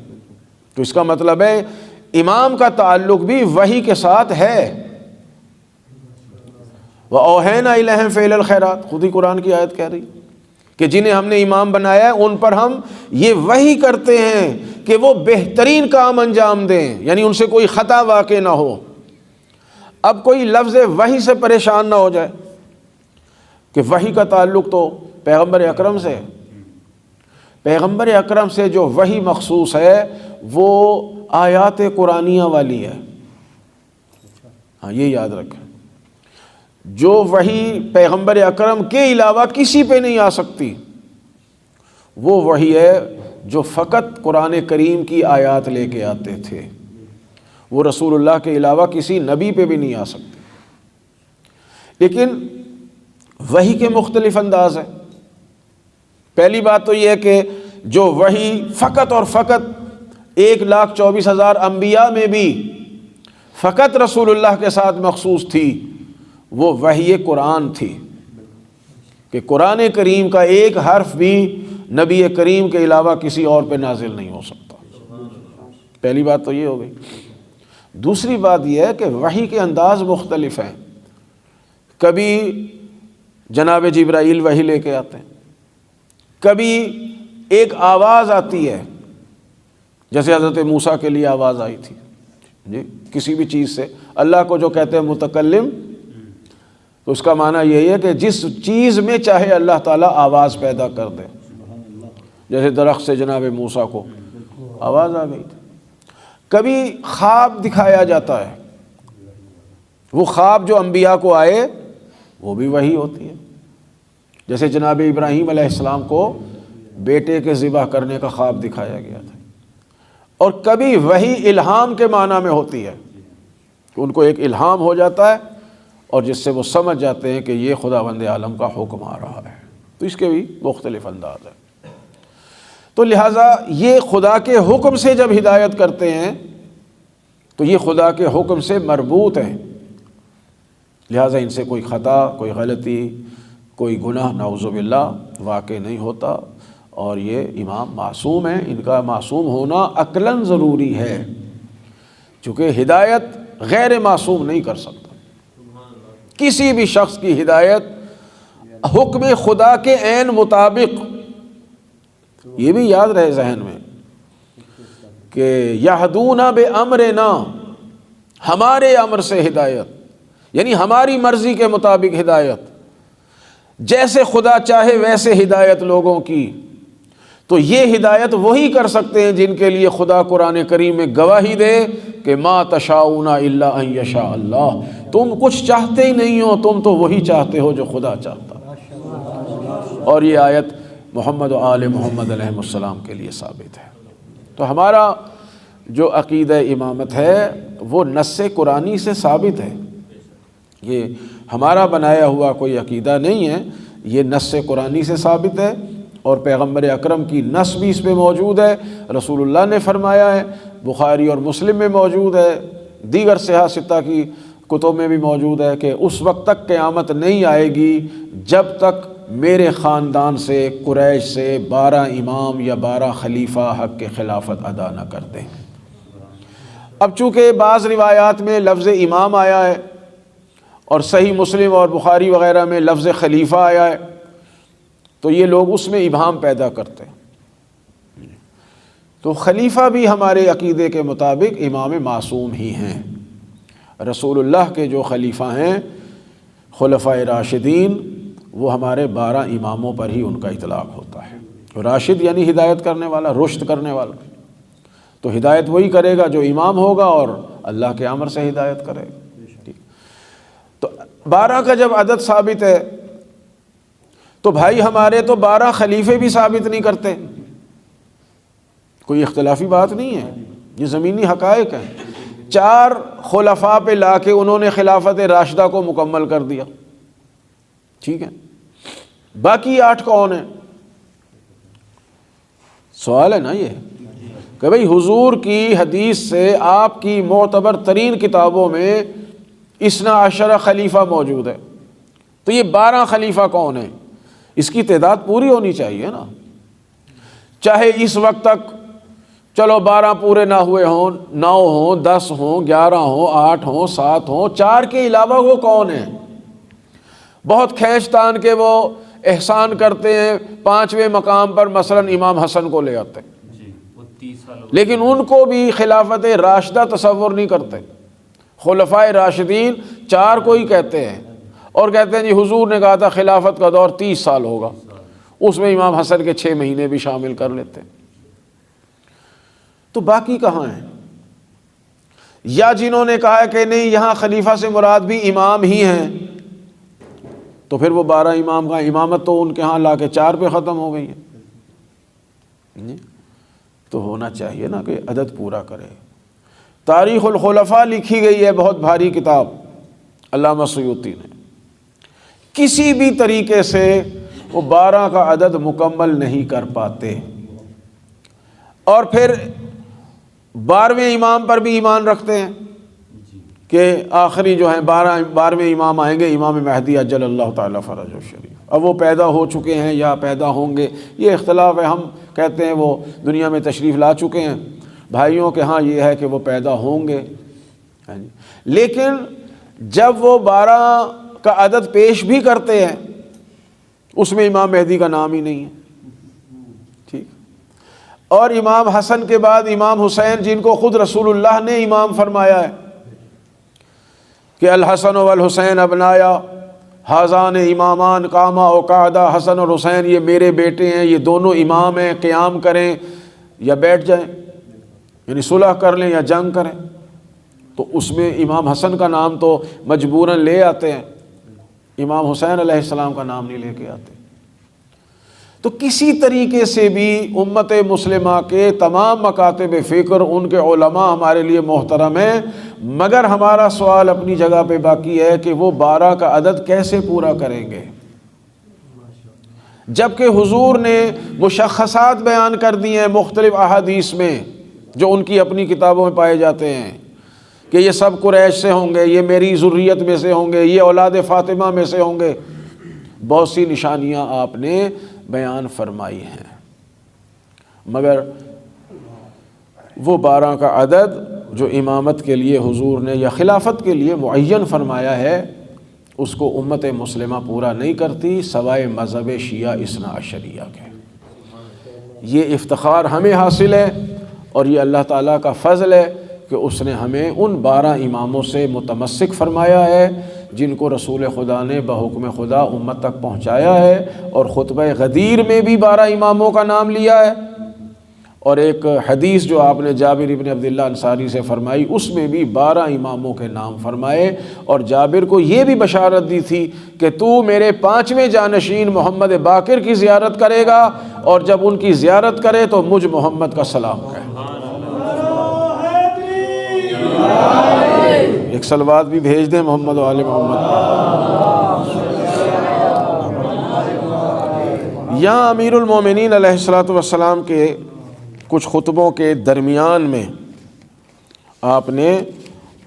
تو اس کا مطلب ہے امام کا تعلق بھی وحی کے ساتھ ہے۔ وَأَوْحَيْنَا إِلَيْهِمْ فِعْلَ الْخَيْرَاتِ، خود ہی قرآن کی آیت کہہ رہی کہ جنہیں ہم نے امام بنایا ہے ان پر ہم یہ وحی کرتے ہیں کہ وہ بہترین کام انجام دیں، یعنی ان سے کوئی خطا واقع نہ ہو۔ اب کوئی لفظ وحی سے پریشان نہ ہو جائے کہ وحی کا تعلق تو پیغمبر اکرم سے ہے۔ پیغمبر اکرم سے جو وحی مخصوص ہے وہ آیات قرآنیہ والی ہے، ہاں یہ یاد رکھیں۔ جو وحی پیغمبر اکرم کے علاوہ کسی پہ نہیں آ سکتی وہ وحی ہے جو فقط قرآن کریم کی آیات لے کے آتے تھے، وہ رسول اللہ کے علاوہ کسی نبی پہ بھی نہیں آ سکتی۔ لیکن وحی کے مختلف انداز ہیں۔ پہلی بات تو یہ ہے کہ جو وحی فقط اور فقط 1,24,000 انبیاء میں بھی فقط رسول اللہ کے ساتھ مخصوص تھی، وہ وحی قرآن تھی، کہ قرآن کریم کا ایک حرف بھی نبی کریم کے علاوہ کسی اور پہ نازل نہیں ہو سکتا۔ پہلی بات تو یہ ہو گئی۔ دوسری بات یہ ہے کہ وحی کے انداز مختلف ہیں۔ کبھی جناب جبرائیل وحی لے کے آتے ہیں، کبھی ایک آواز آتی ہے، جیسے حضرت موسیٰ کے لیے آواز آئی تھی جی کسی بھی چیز سے۔ اللہ کو جو کہتے ہیں متکلم، تو اس کا معنی یہی ہے کہ جس چیز میں چاہے اللہ تعالیٰ آواز پیدا کر دے، جیسے درخت سے جناب موسیٰ کو آواز آ گئی تھی۔ کبھی خواب دکھایا جاتا ہے، وہ خواب جو انبیاء کو آئے وہ بھی وحی ہوتی ہے، جیسے جناب ابراہیم علیہ السلام کو بیٹے کے ذبح کرنے کا خواب دکھایا گیا تھا۔ اور کبھی وحی الہام کے معنی میں ہوتی ہے کہ ان کو ایک الہام ہو جاتا ہے اور جس سے وہ سمجھ جاتے ہیں کہ یہ خداوند عالم کا حکم آ رہا ہے، تو اس کے بھی مختلف انداز ہیں۔ تو لہٰذا یہ خدا کے حکم سے جب ہدایت کرتے ہیں تو یہ خدا کے حکم سے مربوط ہیں، لہٰذا ان سے کوئی خطا، کوئی غلطی، کوئی گناہ نعوذ باللہ واقع نہیں ہوتا، اور یہ امام معصوم ہیں۔ ان کا معصوم ہونا عقلاً ضروری ہے، چونکہ ہدایت غیر معصوم نہیں کر سکتا۔ کسی بھی شخص کی ہدایت حکم خدا کے عین مطابق، یہ بھی یاد رہے ذہن میں کہ یہدون بامرنا، ہمارے امر سے ہدایت، یعنی ہماری مرضی کے مطابق ہدایت، جیسے خدا چاہے ویسے ہدایت لوگوں کی۔ تو یہ ہدایت وہی کر سکتے ہیں جن کے لیے خدا قرآن کریم میں گواہی دے کہ ما تشاؤون الا ان یشاء اللہ، تم کچھ چاہتے ہی نہیں ہو، تم تو وہی چاہتے ہو جو خدا چاہتا۔ اور یہ آیت محمد و آل محمد علیہ السلام کے لیے ثابت ہے۔ تو ہمارا جو عقیدہ امامت ہے وہ نص قرآنی سے ثابت ہے، یہ ہمارا بنایا ہوا کوئی عقیدہ نہیں ہے، یہ نص قرآنی سے ثابت ہے، اور پیغمبر اکرم کی نص بھی اس پہ موجود ہے، رسول اللہ نے فرمایا ہے، بخاری اور مسلم میں موجود ہے، دیگر صحاح ستہ کی کتب میں بھی موجود ہے کہ اس وقت تک قیامت نہیں آئے گی جب تک میرے خاندان سے، قریش سے 12 امام یا 12 خلیفہ حق کے خلافت ادا نہ کر دیں۔ اب چونکہ بعض روایات میں لفظ امام آیا ہے اور صحیح مسلم اور بخاری وغیرہ میں لفظ خلیفہ آیا ہے، تو یہ لوگ اس میں ابہام پیدا کرتے ہیں۔ تو خلیفہ بھی ہمارے عقیدے کے مطابق امام معصوم ہی ہیں۔ رسول اللہ کے جو خلیفہ ہیں خلفائے راشدین، وہ ہمارے 12 اماموں پر ہی ان کا اطلاق ہوتا ہے۔ راشد یعنی ہدایت کرنے والا، رشد کرنے والا، تو ہدایت وہی کرے گا جو امام ہوگا اور اللہ کے امر سے ہدایت کرے گا۔ تو 12 کا جب عدد ثابت ہے تو بھائی ہمارے تو 12 خلیفے بھی ثابت نہیں کرتے، کوئی اختلافی بات نہیں ہے، یہ زمینی حقائق ہیں۔ 4 خلفاء پہ لا کے انہوں نے خلافت راشدہ کو مکمل کر دیا، ٹھیک ہے، باقی 8 کون ہیں؟ سوال ہے نا یہ کہ بھئی حضور کی حدیث سے آپ کی معتبر ترین کتابوں میں 12 خلیفہ موجود ہے، تو یہ 12 خلیفہ کون ہیں؟ اس کی تعداد پوری ہونی چاہیے نا، چاہے اس وقت تک چلو 12 پورے نہ ہوئے ہوں، 9 ہوں، 10 ہوں، 11 ہوں، 8 ہوں، 7 ہوں، 4 کے علاوہ وہ کون ہیں؟ بہت کھینچ تان کے وہ احسان کرتے ہیں 5ویں مقام پر مثلا امام حسن کو لے آتے ہیں، لیکن ان کو بھی خلافت راشدہ تصور نہیں کرتے۔ خلفائے راشدین 4 کو ہی کہتے ہیں، اور کہتے ہیں جی حضور نے کہا تھا خلافت کا دور 30 سال ہوگا، اس میں امام حسن کے 6 مہینے بھی شامل کر لیتے ہیں۔ تو باقی کہاں ہیں؟ یا جنہوں نے کہا کہ نہیں یہاں خلیفہ سے مراد بھی امام ہی ہیں، تو پھر وہ 12 امام کا امامت تو ان کے ہاں لا کے 4 پہ ختم ہو گئی ہے۔ تو ہونا چاہیے نا کہ عدد پورا کرے۔ تاریخ الخلفاء لکھی گئی ہے، بہت بھاری کتاب علامہ سیوطی نے، کسی بھی طریقے سے وہ 12 کا عدد مکمل نہیں کر پاتے، اور پھر 12ویں امام پر بھی ایمان رکھتے ہیں کہ آخری جو ہیں 12ویں امام آئیں گے، امام مہدی اجل اللہ تعالیٰ فرجہ الشریف۔ اب وہ پیدا ہو چکے ہیں یا پیدا ہوں گے، یہ اختلاف ہے۔ ہم کہتے ہیں وہ دنیا میں تشریف لا چکے ہیں، بھائیوں کے ہاں یہ ہے کہ وہ پیدا ہوں گے، لیکن جب وہ 12 کا عدد پیش بھی کرتے ہیں اس میں امام مہدی کا نام ہی نہیں ہے، ٹھیک۔ اور امام حسن کے بعد امام حسین، جن کو خود رسول اللہ نے امام فرمایا ہے کہ الحسن والحسین ابنایا حاضان امامان قاما وقعدا، حسن اور حسین یہ میرے بیٹے ہیں، یہ دونوں امام ہیں، قیام کریں یا بیٹھ جائیں، یعنی صلح کر لیں یا جنگ کریں۔ تو اس میں امام حسن کا نام تو مجبوراً لے آتے ہیں، امام حسین علیہ السلام کا نام نہیں لے کے آتے۔ تو کسی طریقے سے بھی امت مسلمہ کے تمام مکاتب فکر، ان کے علماء ہمارے لیے محترم ہیں، مگر ہمارا سوال اپنی جگہ پہ باقی ہے کہ وہ 12 کا عدد کیسے پورا کریں گے، جبکہ حضور نے مشخصات بیان کر دی ہیں مختلف احادیث میں جو ان کی اپنی کتابوں میں پائے جاتے ہیں کہ یہ سب قریش سے ہوں گے، یہ میری ذریت میں سے ہوں گے، یہ اولاد فاطمہ میں سے ہوں گے، بہت سی نشانیاں آپ نے بیان فرمائی ہیں، مگر وہ 12 کا عدد جو امامت کے لیے حضور نے یا خلافت کے لیے معین فرمایا ہے اس کو امت مسلمہ پورا نہیں کرتی سوائے مذہب شیعہ اثنا عشریہ کے۔ یہ افتخار ہمیں حاصل ہے اور یہ اللہ تعالیٰ کا فضل ہے کہ اس نے ہمیں ان 12 اماموں سے متمسک فرمایا ہے جن کو رسول خدا نے بحکم خدا امت تک پہنچایا ہے، اور خطبہ غدیر میں بھی 12 اماموں کا نام لیا ہے، اور ایک حدیث جو آپ نے جابر ابن عبداللہ انصاری سے فرمائی اس میں بھی 12 اماموں کے نام فرمائے، اور جابر کو یہ بھی بشارت دی تھی کہ تو میرے 5ویں جانشین محمد باقر کی زیارت کرے گا، اور جب ان کی زیارت کرے تو مجھ محمد کا سلام کہے۔ ایک صلوات بھی بھیج دیں محمد و آل محمد۔ یہاں امیر المومنین علیہ الصلوۃ والسلام کے کچھ خطبوں کے درمیان میں آپ نے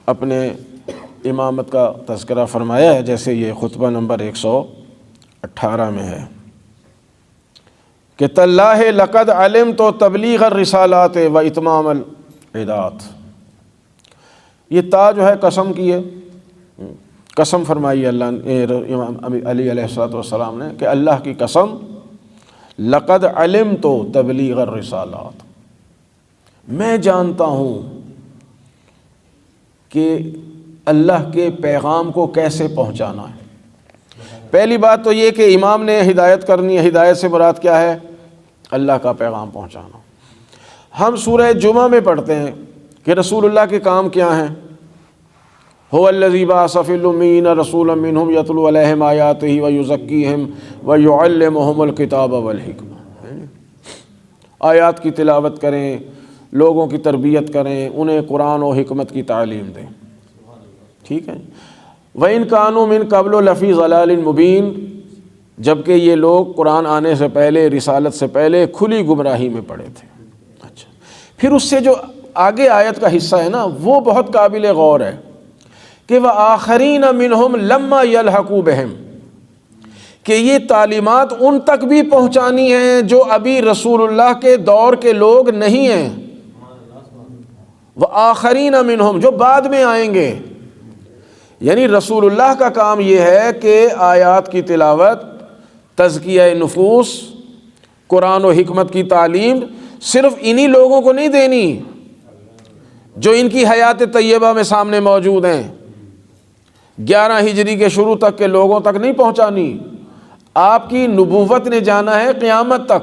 اپنے امامت کا تذکرہ فرمایا ہے، جیسے یہ خطبہ نمبر 118 میں ہے کہ تاللہ لقد علمت تبلیغ الرسالات و اتمام العدات۔ یہ تا جو ہے قسم کی ہے، قسم فرمائی اللہ نے، امام علی علیہ الصلوۃ والسلام نے کہ اللہ کی قسم لقد علمت تبلیغ الرسالات، میں جانتا ہوں کہ اللہ کے پیغام کو کیسے پہنچانا ہے۔ پہلی بات تو یہ کہ امام نے ہدایت کرنی ہے، ہدایت سے مراد کیا ہے؟ اللہ کا پیغام پہنچانا۔ ہم سورہ جمعہ میں پڑھتے ہیں کہ رسول اللہ کے کام کیا ہیں، هو الذی بعث فی الامیین رسولا منہم یتلو علیہم آیاتہ ویزکیہم ویعلمہم الکتاب والحکمہ۔ آیات کی تلاوت کریں، لوگوں کی تربیت کریں، انہیں قرآن و حکمت کی تعلیم دیں، ٹھیک ہے۔ وَإِن كَانُوا مِن قَبْلُ لَفِي ضَلَالٍ مُبِينٍ، جبکہ یہ لوگ قرآن آنے سے پہلے، رسالت سے پہلے کھلی گمراہی میں پڑے تھے۔ اچھا، پھر اس سے جو آگے آیت کا حصہ ہے نا وہ بہت قابل غور ہے کہ وَآخَرِينَ مِنْهُمْ لَمَّا يَلْحَقُوا بِهِمْ، کہ یہ تعلیمات ان تک بھی پہنچانی ہیں جو ابھی رسول اللہ کے دور کے لوگ نہیں ہیں، وآخرین منہم، جو بعد میں آئیں گے۔ یعنی رسول اللہ کا کام یہ ہے کہ آیات کی تلاوت، تزکیہ نفوس، قرآن و حکمت کی تعلیم صرف انہی لوگوں کو نہیں دینی جو ان کی حیات طیبہ میں سامنے موجود ہیں، 11 ہجری کے شروع تک کے لوگوں تک نہیں پہنچانی۔ آپ کی نبوت نے جانا ہے قیامت تک،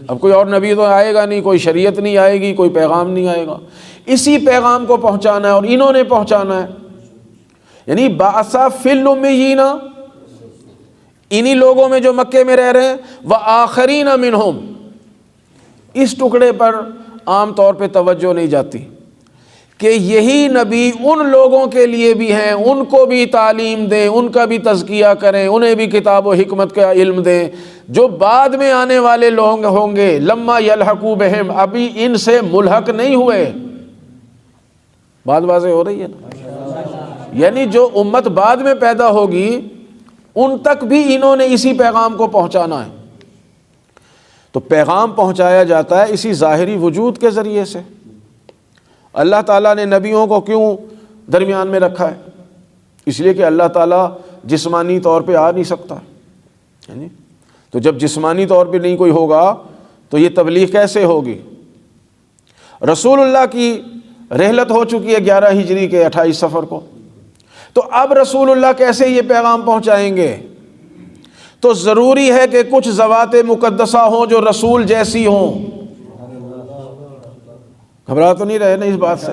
اب کوئی اور نبی تو آئے گا نہیں، کوئی شریعت نہیں آئے گی، کوئی پیغام نہیں آئے گا، اسی پیغام کو پہنچانا ہے اور انہوں نے پہنچانا ہے۔ یعنی بَعَثَ فِی الْأُمِّیِّینَ، انہی لوگوں میں جو مکے میں رہ رہے ہیں، وَآخَرِینَ مِنْہُمْ، اس ٹکڑے پر عام طور پہ توجہ نہیں جاتی کہ یہی نبی ان لوگوں کے لیے بھی ہیں، ان کو بھی تعلیم دیں، ان کا بھی تزکیہ کریں، انہیں بھی کتاب و حکمت کا علم دیں، جو بعد میں آنے والے لوگ ہوں گے، لما یلحقوا بہم، ابھی ان سے ملحق نہیں ہوئے۔ بات واضح ہو رہی ہے نا؟ یعنی جو امت بعد میں پیدا ہوگی ان تک بھی انہوں نے اسی پیغام کو پہنچانا ہے۔ تو پیغام پہنچایا جاتا ہے اسی ظاہری وجود کے ذریعے سے۔ اللہ تعالیٰ نے نبیوں کو کیوں درمیان میں رکھا ہے؟ اس لیے کہ اللہ تعالیٰ جسمانی طور پہ آ نہیں سکتا، تو جب جسمانی طور پہ نہیں کوئی ہوگا تو یہ تبلیغ کیسے ہوگی؟ رسول اللہ کی رحلت ہو چکی ہے 11 ہجری کے 28 صفر کو، تو اب رسول اللہ کیسے یہ پیغام پہنچائیں گے؟ تو ضروری ہے کہ کچھ ذوات مقدسہ ہوں جو رسول جیسی ہوں۔ گھبرا تو نہیں رہے نا اس بات سے؟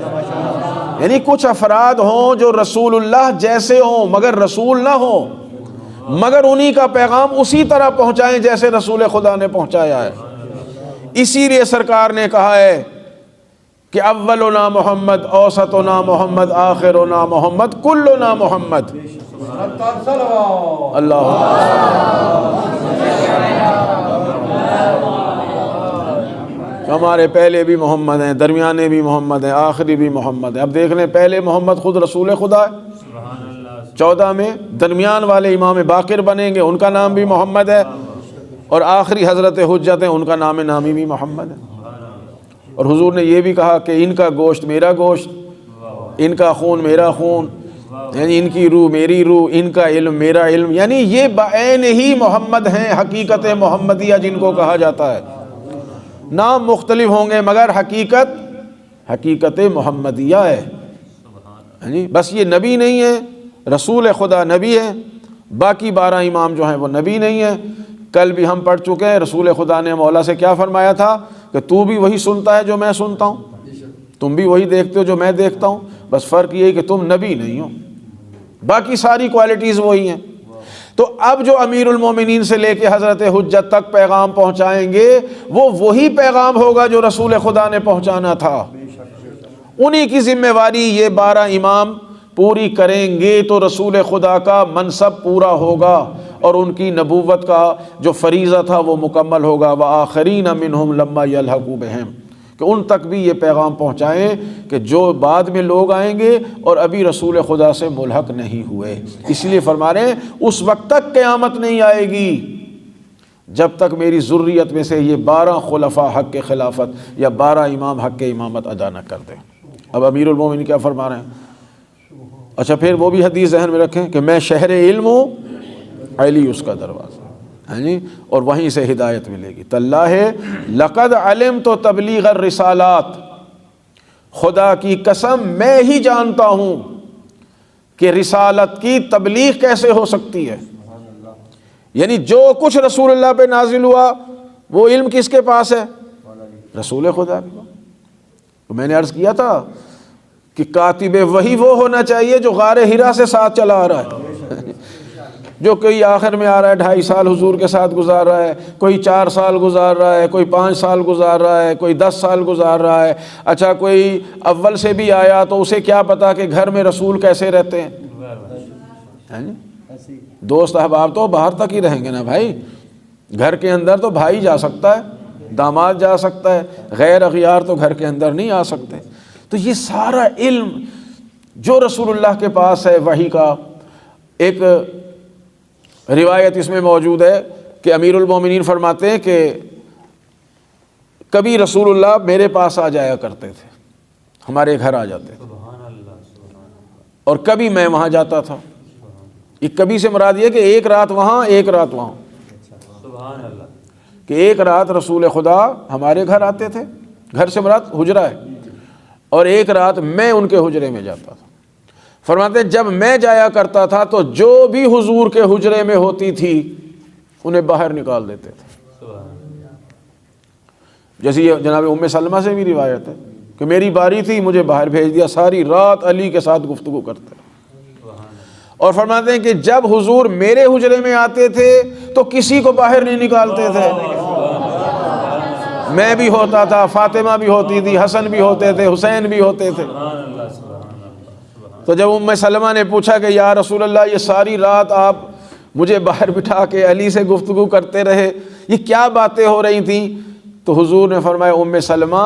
یعنی کچھ افراد ہوں جو رسول اللہ جیسے ہوں مگر رسول نہ ہوں، مگر انہی کا پیغام اسی طرح پہنچائیں جیسے رسول خدا نے پہنچایا ہے۔ اسی لیے سرکار نے کہا ہے کہ اولنا محمد، اوسطنا محمد، آخرنا محمد، کلنا محمد۔ اللہ ہمارے پہلے بھی محمد ہیں، درمیانے بھی محمد ہیں، آخری بھی محمد ہیں۔ اب دیکھ لیں، پہلے محمد خود رسول خدا ہے، 14 میں درمیان والے امام باقر بنیں گے، ان کا نام بھی محمد ہے، اور آخری حضرت حجت ہیں، ان کا نام نامی بھی محمد ہے۔ اور حضور نے یہ بھی کہا کہ ان کا گوشت میرا گوشت، ان کا خون میرا خون، یعنی ان کی روح میری روح، ان کا علم میرا علم، یعنی یہ بعین ہی محمد ہیں، حقیقت محمدیہ جن کو کہا جاتا ہے۔ نام مختلف ہوں گے مگر حقیقت محمدیہ ہے۔ یعنی بس یہ نبی نہیں ہے، رسول خدا نبی ہے، باقی 12 امام جو ہیں وہ نبی نہیں ہیں۔ کل بھی ہم پڑھ چکے ہیں، رسول خدا نے مولا سے کیا فرمایا تھا کہ تو بھی وہی سنتا ہے جو میں سنتا ہوں، تم بھی وہی دیکھتے ہو جو میں دیکھتا ہوں، بس فرق یہ ہے کہ تم نبی نہیں ہو، باقی ساری کوالٹیز وہی ہیں۔ تو اب جو امیر المومنین سے لے کے حضرت حجت تک پیغام پہنچائیں گے وہ وہی پیغام ہوگا جو رسول خدا نے پہنچانا تھا۔ انہی کی ذمہ واری یہ 12 امام پوری کریں گے تو رسول خدا کا منصب پورا ہوگا اور ان کی نبوت کا جو فریضہ تھا وہ مکمل ہوگا۔ وآخرین منہم لما یلحقوا بہم، کہ ان تک بھی یہ پیغام پہنچائیں کہ جو بعد میں لوگ آئیں گے اور ابھی رسول خدا سے ملحق نہیں ہوئے۔ اس لیے فرما رہے ہیں اس وقت تک قیامت نہیں آئے گی جب تک میری ذریت میں سے یہ 12 خلفاء حق کے خلافت یا 12 امام حق کے امامت ادا نہ کر دیں۔ اب امیر المومنین کیا فرما رہے ہیں؟ اچھا پھر وہ بھی حدیث ذہن میں رکھیں کہ میں شہر علم ہوں، علی اس کا دروازہ، اور وہیں سے ہدایت ملے گی۔ تاللہ لقد علمت تبلیغ الرسالات، خدا کی قسم میں ہی جانتا ہوں کہ رسالت کی تبلیغ کیسے ہو سکتی ہے۔ یعنی جو کچھ رسول اللہ پہ نازل ہوا وہ علم کس کے پاس ہے؟ رسول خدا کے پاس۔ میں نے عرض کیا تھا کہ کاتب وحی وہ ہونا چاہیے جو غار حرا سے ساتھ چلا آ رہا ہے، جو کوئی آخر میں آ رہا ہے 2.5 سال حضور کے ساتھ گزار رہا ہے، کوئی 4 سال گزار رہا ہے، کوئی 5 سال گزار رہا ہے، کوئی 10 سال گزار رہا ہے۔ اچھا کوئی اول سے بھی آیا تو اسے کیا پتا کہ گھر میں رسول کیسے رہتے ہیں؟ دوست احباب تو باہر تک ہی رہیں گے نا بھائی، گھر کے اندر تو بھائی جا سکتا ہے، داماد جا سکتا ہے، غیر اغیار تو گھر کے اندر نہیں آ سکتے۔ تو یہ سارا علم جو رسول اللہ کے پاس ہے وحی کا، ایک روایت اس میں موجود ہے کہ امیر المومنین فرماتے ہیں کہ کبھی رسول اللہ میرے پاس آ جایا کرتے تھے، ہمارے گھر آ جاتے تھے، اور کبھی میں وہاں جاتا تھا۔ یہ کبھی سے مراد یہ کہ ایک رات وہاں ایک رات وہاں، کہ ایک رات رسول خدا ہمارے گھر آتے تھے، گھر سے مراد حجرہ ہے، اور ایک رات میں ان کے حجرے میں جاتا تھا۔ فرماتے ہیں جب میں جایا کرتا تھا تو جو بھی حضور کے حجرے میں ہوتی تھی انہیں باہر نکال دیتے تھے۔ جیسے یہ جناب ام سلمہ سے بھی روایت ہے کہ میری باری تھی، مجھے باہر بھیج دیا، ساری رات علی کے ساتھ گفتگو کرتے۔ اور فرماتے ہیں کہ جب حضور میرے حجرے میں آتے تھے تو کسی کو باہر نہیں نکالتے تھے، میں بھی ہوتا تھا، فاطمہ بھی ہوتی تھی، حسن بھی ہوتے تھے، حسین بھی ہوتے تھے۔ تو جب ام سلمہ نے پوچھا کہ یا رسول اللہ، یہ ساری رات آپ مجھے باہر بٹھا کے علی سے گفتگو کرتے رہے، یہ کیا باتیں ہو رہی تھیں؟ تو حضور نے فرمایا ام سلمہ،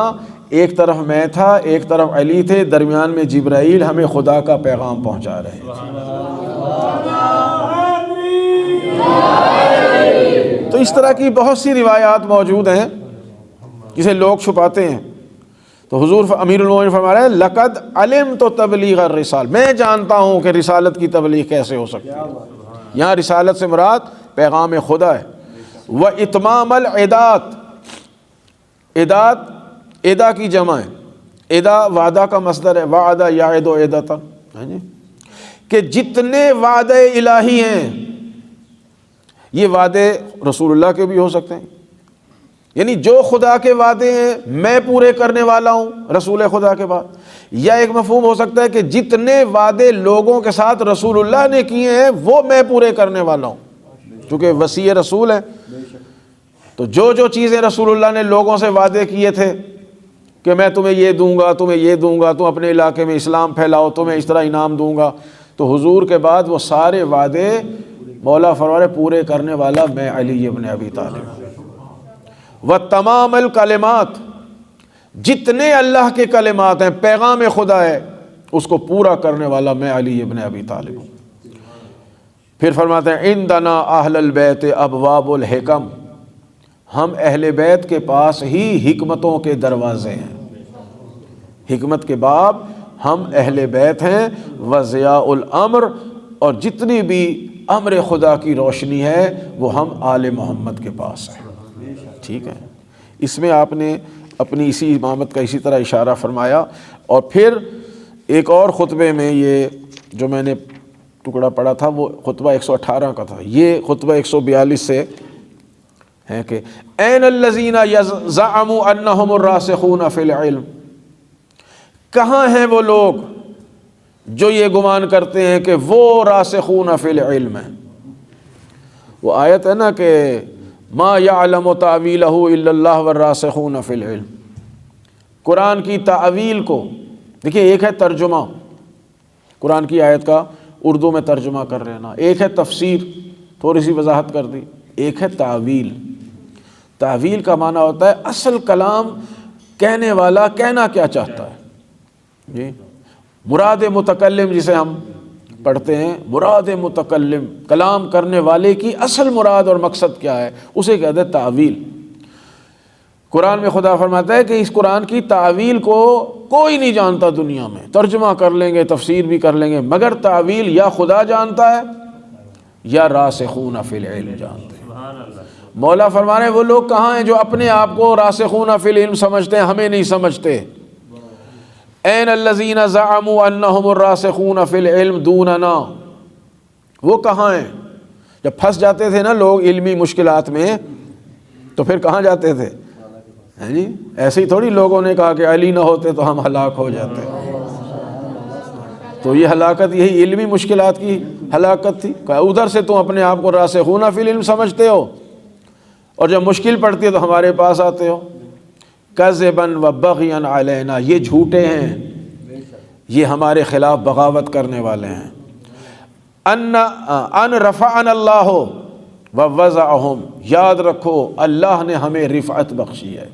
ایک طرف میں تھا، ایک طرف علی تھے، درمیان میں جبرائیل ہمیں خدا کا پیغام پہنچا رہے تھے۔ تو اس طرح کی بہت سی روایات موجود ہیں جسے لوگ چھپاتے ہیں۔ تو حضور امیر المومنین فرما رہے ہیں لقد علمت تبلیغ الرسال، میں جانتا ہوں کہ رسالت کی تبلیغ کیسے ہو سکتی ہے۔ یہاں رسالت سے مراد پیغام خدا ہے۔ وَإِتْمَامَ الْعِدَاتِ، عدات ادا کی جمع ہے، ادا وعدہ کا مصدر ہے، وعدہ یعد عدۃ، کہ جتنے وعدے الہی ہیں یہ وعدے رسول اللہ کے بھی ہو سکتے ہیں، یعنی جو خدا کے وعدے ہیں میں پورے کرنے والا ہوں رسول خدا کے بعد، یا ایک مفہوم ہو سکتا ہے کہ جتنے وعدے لوگوں کے ساتھ رسول اللہ نے کیے ہیں وہ میں پورے کرنے والا ہوں، چونکہ وصی رسول ہے۔ تو جو جو چیزیں رسول اللہ نے لوگوں سے وعدے کیے تھے کہ میں تمہیں یہ دوں گا، تمہیں یہ دوں گا، تم اپنے علاقے میں اسلام پھیلاؤ، تمہیں اس طرح انعام دوں گا، تو حضور کے بعد وہ سارے وعدے مولا فرمانے پورے کرنے والا میں علی ابن ابی طالب۔ وتمام الکلمات، جتنے اللہ کے کلمات ہیں، پیغام خدا ہے، اس کو پورا کرنے والا میں علی ابن ابی طالب ہوں۔ پھر فرماتے ہیں عندنا اہل البیت ابواب الحکم، ہم اہل بیت کے پاس ہی حکمتوں کے دروازے ہیں، حکمت کے باب ہم اہل بیت ہیں۔ وضیاء الامر، اور جتنی بھی امر خدا کی روشنی ہے وہ ہم آل محمد کے پاس ہیں۔ ٹھیک ہے، اس میں آپ نے اپنی اسی امامت کا اسی طرح اشارہ فرمایا۔ اور پھر ایک اور خطبے میں یہ جو میں نے ٹکڑا پڑھا تھا وہ خطبہ 118 کا تھا، یہ خطبہ 142 سے ہے کہ این الذین زعموا انہم الراسخون فی العلم، کہاں ہیں وہ لوگ جو یہ گمان کرتے ہیں کہ وہ راسخون فی العلم ہیں۔ وہ آیت ہے نا کہ ما یعلم تاویلہ الا اللہ والراسخون فی العلم، قرآن کی تعویل کو دیکھیے، ایک ہے ترجمہ، قرآن کی آیت کا اردو میں ترجمہ کر رہے ہیں نا، ایک ہے تفسیر، تھوڑی سی وضاحت کر دی، ایک ہے تعویل۔ تعویل کا معنی ہوتا ہے اصل کلام کہنے والا کہنا کیا چاہتا ہے، جی مراد متکلم جسے ہم پڑھتے ہیں، مراد متکلم کلام کرنے والے کی اصل مراد اور مقصد کیا ہے، اسے کہتے ہیں تعویل۔ قرآن میں خدا فرماتا ہے کہ اس قرآن کی تعویل کو کوئی نہیں جانتا دنیا میں، ترجمہ کر لیں گے، تفسیر بھی کر لیں گے، مگر تعویل یا خدا جانتا ہے یا راسخون فی العلم جانتے ہیں۔ مولا فرما رہے ہیں وہ لوگ کہاں ہیں جو اپنے آپ کو راسخون فی العلم سمجھتے ہیں، ہمیں نہیں سمجھتے۔ این الذین زعموا انہم الراسخون فی العلم دوننا، وہ کہاں ہیں؟ جب پھنس جاتے تھے نا لوگ علمی مشکلات میں تو پھر کہاں جاتے تھے؟ جی ایسے ہی تھوڑی لوگوں نے کہا کہ علی نہ ہوتے تو ہم ہلاک ہو جاتے، تو یہ ہلاکت یہی علمی مشکلات کی ہلاکت تھی۔ ادھر سے تم اپنے آپ کو راسخون فی العلم سمجھتے ہو اور جب مشکل پڑتی ہے تو ہمارے پاس آتے ہو۔ کذبا و بغیا علینا، یہ جھوٹے ہیں، یہ ہمارے خلاف بغاوت کرنے والے ہیں۔ ان رفعنا اللہ ووضعہم، یاد رکھو اللہ نے ہمیں رفعت بخشی ہے،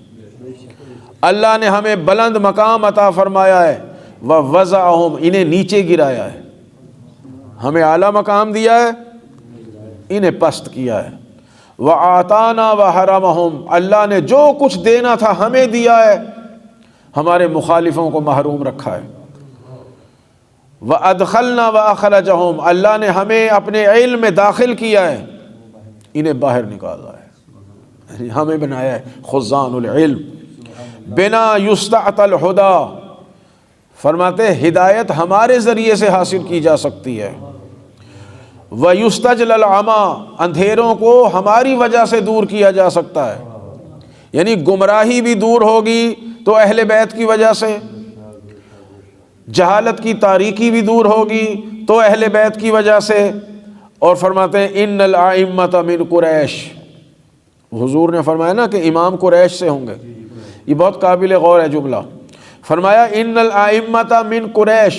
اللہ نے ہمیں بلند مقام عطا فرمایا ہے، ووضعہم انہیں نیچے گرایا ہے، ہمیں اعلیٰ مقام دیا ہے، انہیں پست کیا ہے۔ وَآتَانَا وَحَرَمَهُمْ، اللہ نے جو کچھ دینا تھا ہمیں دیا ہے، ہمارے مخالفوں کو محروم رکھا ہے۔ وَأَدْخَلْنَا وَأَخْرَجَهُمْ، اللہ نے ہمیں اپنے علم میں داخل کیا ہے، انہیں باہر نکالا ہے، ہمیں بنایا ہے خزان العلم۔ بنا یستعط الہدی، فرماتے ہدایت ہمارے ذریعے سے حاصل کی جا سکتی ہے۔ وَيُسْتَجْلَ الْعَمَى، اندھیروں کو ہماری وجہ سے دور کیا جا سکتا ہے، یعنی گمراہی بھی دور ہوگی تو اہل بیت کی وجہ سے، جہالت کی تاریکی بھی دور ہوگی تو اہل بیت کی وجہ سے۔ اور فرماتے ہیں ان الائمۃ من قریش، حضور نے فرمایا نا کہ امام قریش سے ہوں گے، یہ بہت قابل غور ہے جملہ۔ فرمایا ان الائمۃ من قریش،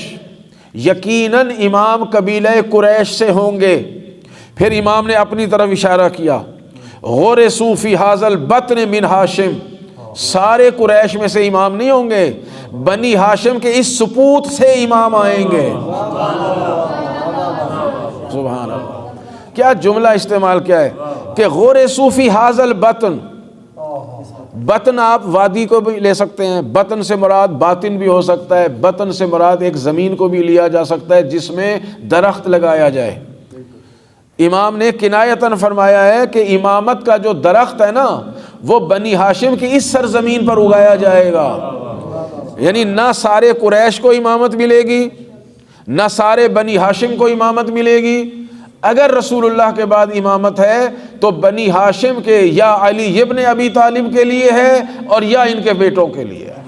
یقیناً امام قبیلہ قریش سے ہوں گے۔ پھر امام نے اپنی طرف اشارہ کیا، غرسوا فی ھذا البطن من ہاشم، سارے قریش میں سے امام نہیں ہوں گے، بنی ہاشم کے اس سپوت سے امام آئیں گے۔ سبحان اللہ، کیا جملہ استعمال کیا ہے کہ غرسوا فی ھذا البطن۔ بطن آپ وادی کو بھی لے سکتے ہیں، بطن سے مراد باطن بھی ہو سکتا ہے، بطن سے مراد ایک زمین کو بھی لیا جا سکتا ہے جس میں درخت لگایا جائے۔ امام نے کنایتاً فرمایا ہے کہ امامت کا جو درخت ہے نا وہ بنی ہاشم کی اس سرزمین پر اگایا جائے گا، یعنی نہ سارے قریش کو امامت ملے گی، نہ سارے بنی ہاشم کو امامت ملے گی۔ اگر رسول اللہ کے بعد امامت ہے تو بنی ہاشم کے یا علی ابن ابی طالب کے لیے ہے اور یا ان کے بیٹوں کے لیے ہے۔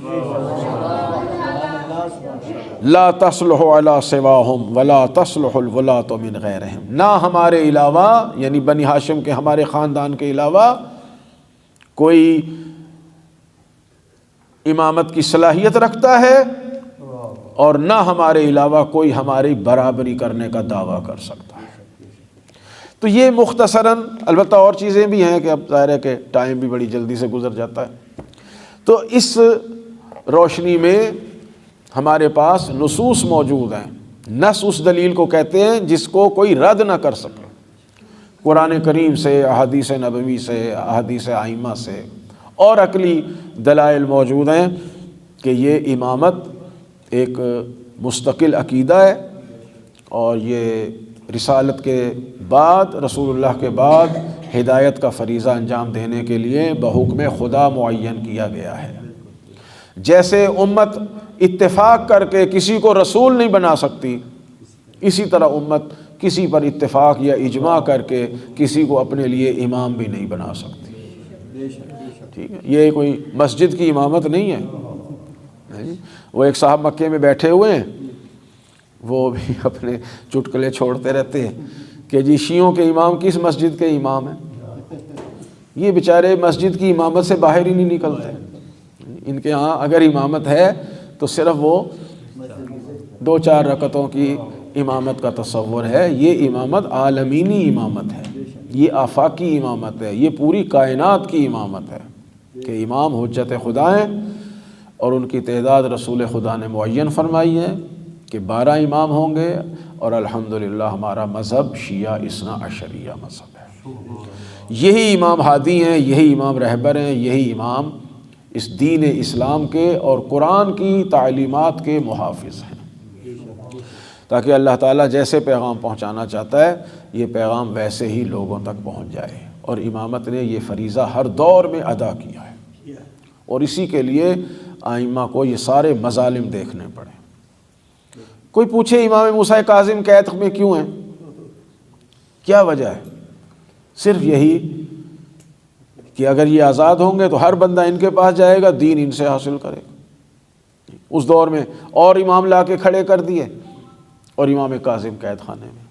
لا تصلح علی سواہم ولا تصلح الولاة من غیرہم، نہ ہمارے علاوہ یعنی بنی ہاشم کے ہمارے خاندان کے علاوہ کوئی امامت کی صلاحیت رکھتا ہے اور نہ ہمارے علاوہ کوئی ہماری برابری کرنے کا دعویٰ کر سکتا ہے۔ تو یہ مختصراً، البتہ اور چیزیں بھی ہیں کہ اب ظاہر ہے کہ ٹائم بھی بڑی جلدی سے گزر جاتا ہے، تو اس روشنی میں ہمارے پاس نصوص موجود ہیں۔ نص اس دلیل کو کہتے ہیں جس کو کوئی رد نہ کر سکے، قرآن کریم سے، احادیث نبوی سے، احادیث ائمہ سے، اور عقلی دلائل موجود ہیں کہ یہ امامت ایک مستقل عقیدہ ہے، اور یہ رسالت کے بعد، رسول اللہ کے بعد ہدایت کا فریضہ انجام دینے کے لیے بحکم خدا معین کیا گیا ہے۔ جیسے امت اتفاق کر کے کسی کو رسول نہیں بنا سکتی، اسی طرح امت کسی پر اتفاق یا اجماع کر کے کسی کو اپنے لیے امام بھی نہیں بنا سکتی۔ ٹھیک ہے، یہ کوئی مسجد کی امامت نہیں ہے۔ وہ ایک صاحب مکے میں بیٹھے ہوئے ہیں، وہ بھی اپنے چٹکلے چھوڑتے رہتے ہیں کہ جی شیعوں کے امام کس مسجد کے امام ہیں، یہ بیچارے مسجد کی امامت سے باہر ہی نہیں نکلتے۔ ان کے ہاں اگر امامت ہے تو صرف وہ 2-4 رکعتوں کی امامت کا تصور ہے، یہ امامت عالمینی امامت ہے، یہ آفاقی امامت ہے، یہ پوری کائنات کی امامت ہے کہ امام حجت خدا ہیں، اور ان کی تعداد رسول خدا نے معین فرمائی ہے کہ 12 امام ہوں گے، اور الحمدللہ ہمارا مذہب شیعہ اثنا عشریہ مذہب ہے۔ یہی امام ہادی ہیں، یہی امام رہبر ہیں، یہی امام اس دین اسلام کے اور قرآن کی تعلیمات کے محافظ ہیں، تاکہ اللہ تعالیٰ جیسے پیغام پہنچانا چاہتا ہے یہ پیغام ویسے ہی لوگوں تک پہنچ جائے۔ اور امامت نے یہ فریضہ ہر دور میں ادا کیا ہے، اور اسی کے لیے ائمہ کو یہ سارے مظالم دیکھنے پڑے۔ کوئی پوچھے امام موسیٰ کاظم قید میں کیوں ہیں، کیا وجہ ہے؟ صرف یہی کہ اگر یہ آزاد ہوں گے تو ہر بندہ ان کے پاس جائے گا، دین ان سے حاصل کرے گا۔ اس دور میں اور امام لا کے کھڑے کر دیے، اور امام کاظم قید خانے میں۔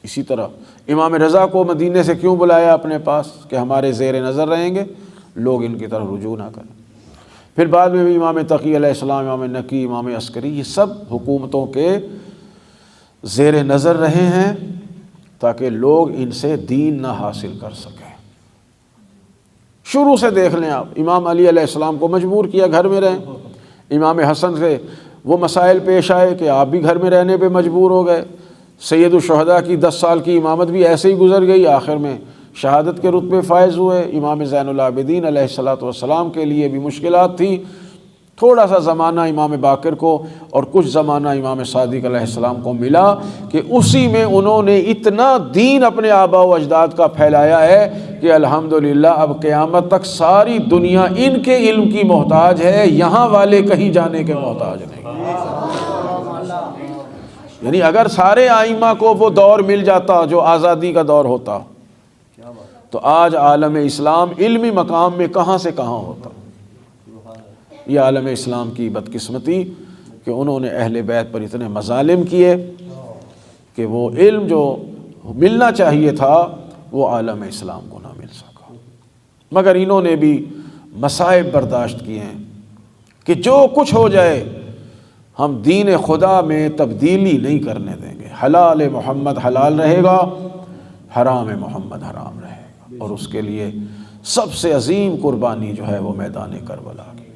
اسی طرح امام رضا کو مدینے سے کیوں بلایا اپنے پاس کہ ہمارے زیر نظر رہیں گے، لوگ ان کی طرف رجوع نہ کریں۔ پھر بعد میں بھی امام تقی علیہ السلام، امام نقی، امام عسکری، یہ سب حکومتوں کے زیر نظر رہے ہیں تاکہ لوگ ان سے دین نہ حاصل کر سکیں۔ شروع سے دیکھ لیں آپ، امام علی علیہ السلام کو مجبور کیا گھر میں رہیں، امام حسن سے وہ مسائل پیش آئے کہ آپ بھی گھر میں رہنے پہ مجبور ہو گئے، سید الشہداء کی 10 سال کی امامت بھی ایسے ہی گزر گئی، آخر میں شہادت کے رتبے فائز ہوئے۔ امام زین العابدین علیہ الصلوۃ والسلام کے لیے بھی مشکلات تھی، تھوڑا سا زمانہ امام باقر کو اور کچھ زمانہ امام صادق علیہ السلام کو ملا کہ اسی میں انہوں نے اتنا دین اپنے آباء و اجداد کا پھیلایا ہے کہ الحمدللہ اب قیامت تک ساری دنیا ان کے علم کی محتاج ہے، یہاں والے کہیں جانے کے محتاج نہیں۔ یعنی اگر سارے ائمہ کو وہ دور مل جاتا جو آزادی کا دور ہوتا تو آج عالم اسلام علمی مقام میں کہاں سے کہاں ہوتا۔ یہ عالم اسلام کی بدقسمتی کہ انہوں نے اہل بیت پر اتنے مظالم کیے کہ وہ علم جو ملنا چاہیے تھا وہ عالم اسلام کو نہ مل سکا، مگر انہوں نے بھی مصائب برداشت کیے ہیں کہ جو کچھ ہو جائے ہم دین خدا میں تبدیلی نہیں کرنے دیں گے، حلال محمد حلال رہے گا، حرام محمد حرام رہے گا، اور اس کے لیے سب سے عظیم قربانی جو ہے وہ میدان کربلا کی۔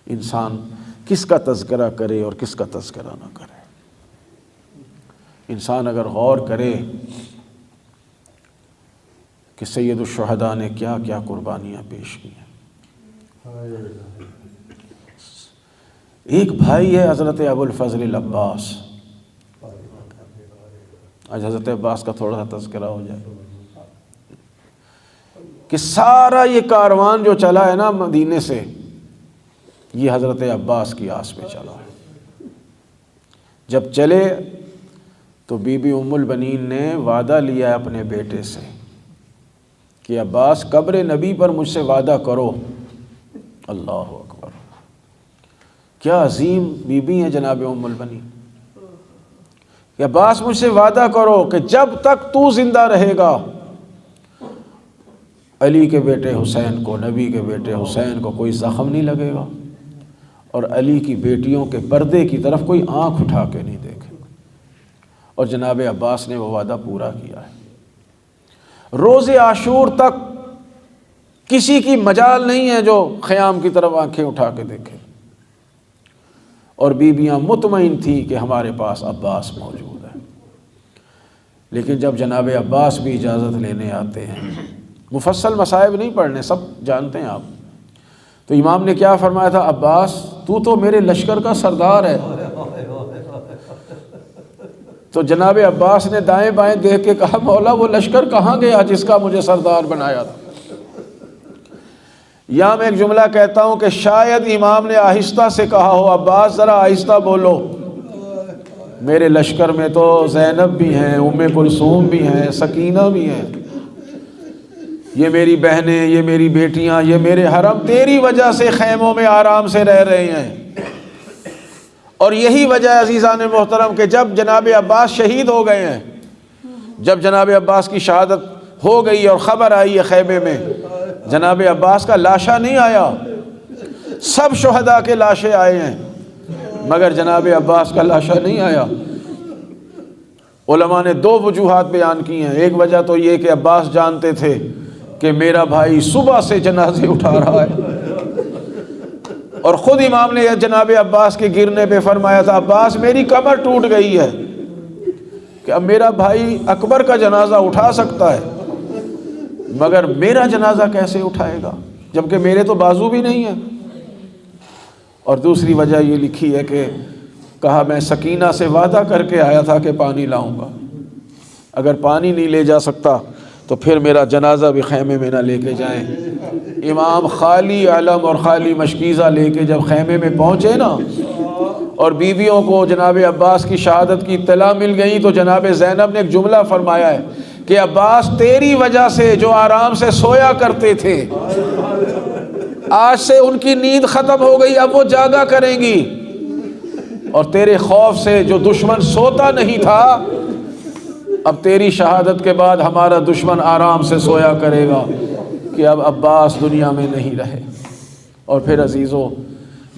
انسان کس کا تذکرہ کرے اور کس کا تذکرہ نہ کرے، انسان اگر غور کرے کہ سید الشہداء نے کیا کیا قربانیاں پیش کی ہیں۔ ایک بھائی ہے حضرت ابو الفضل العباس، آج حضرت عباس کا تھوڑا سا تذکرہ ہو جائے کہ سارا یہ کاروان جو چلا ہے نا مدینے سے، یہ حضرت عباس کی آس پہ چلا ہے۔ جب چلے تو بی بی ام البنین نے وعدہ لیا اپنے بیٹے سے کہ عباس قبر نبی پر مجھ سے وعدہ کرو۔ اللہ اکبر، کیا عظیم بی بی ہیں جناب ام البنین کہ عباس مجھ سے وعدہ کرو کہ جب تک تو زندہ رہے گا علی کے بیٹے حسین کو، نبی کے بیٹے حسین کو کوئی زخم نہیں لگے گا، اور علی کی بیٹیوں کے پردے کی طرف کوئی آنکھ اٹھا کے نہیں دیکھے گا۔ اور جناب عباس نے وہ وعدہ پورا کیا ہے۔ روز عاشور تک کسی کی مجال نہیں ہے جو خیام کی طرف آنکھیں اٹھا کے دیکھے، اور بیویاں مطمئن تھی کہ ہمارے پاس عباس موجود ہے۔ لیکن جب جناب عباس بھی اجازت لینے آتے ہیں، مفصل مصائب نہیں پڑھنے، سب جانتے ہیں آپ، تو امام نے کیا فرمایا تھا، عباس تو میرے لشکر کا سردار ہے۔ تو جناب عباس نے دائیں بائیں دیکھ کے کہا، مولا وہ لشکر کہاں گیا جس کا مجھے سردار بنایا تھا۔ یا میں ایک جملہ کہتا ہوں کہ شاید امام نے آہستہ سے کہا ہو، عباس ذرا آہستہ بولو، میرے لشکر میں تو زینب بھی ہیں، ام کلثوم بھی ہیں، سکینہ بھی ہیں، یہ میری بہنیں، یہ میری بیٹیاں، یہ میرے حرم تیری وجہ سے خیموں میں آرام سے رہ رہے ہیں۔ اور یہی وجہ ہے عزیزان محترم کہ جب جناب عباس شہید ہو گئے ہیں، جب جناب عباس کی شہادت ہو گئی اور خبر آئی ہے خیمے میں، جناب عباس کا لاشا نہیں آیا، سب شہداء کے لاشیں آئے ہیں مگر جناب عباس کا لاشا نہیں آیا۔ علماء نے 2 وجوہات بیان کی ہیں۔ ایک وجہ تو یہ کہ عباس جانتے تھے کہ میرا بھائی صبح سے جنازے اٹھا رہا ہے، اور خود امام نے جناب عباس کے گرنے پہ فرمایا تھا، عباس میری کمر ٹوٹ گئی ہے کہ اب میرا بھائی اکبر کا جنازہ اٹھا سکتا ہے مگر میرا جنازہ کیسے اٹھائے گا جبکہ میرے تو بازو بھی نہیں ہیں۔ اور دوسری وجہ یہ لکھی ہے کہ کہا میں سکینہ سے وعدہ کر کے آیا تھا کہ پانی لاؤں گا، اگر پانی نہیں لے جا سکتا تو پھر میرا جنازہ بھی خیمے میں نہ لے کے جائیں۔ امام خالی علم اور خالی مشکیزہ لے کے جب خیمے میں پہنچے نا اور بیویوں کو جناب عباس کی شہادت کی اطلاع مل گئی تو جناب زینب نے ایک جملہ فرمایا ہے کہ عباس تیری وجہ سے جو آرام سے سویا کرتے تھے آج سے ان کی نیند ختم ہو گئی، اب وہ جاگا کریں گی، اور تیرے خوف سے جو دشمن سوتا نہیں تھا اب تیری شہادت کے بعد ہمارا دشمن آرام سے سویا کرے گا کہ اب عباس دنیا میں نہیں رہے۔ اور پھر عزیزو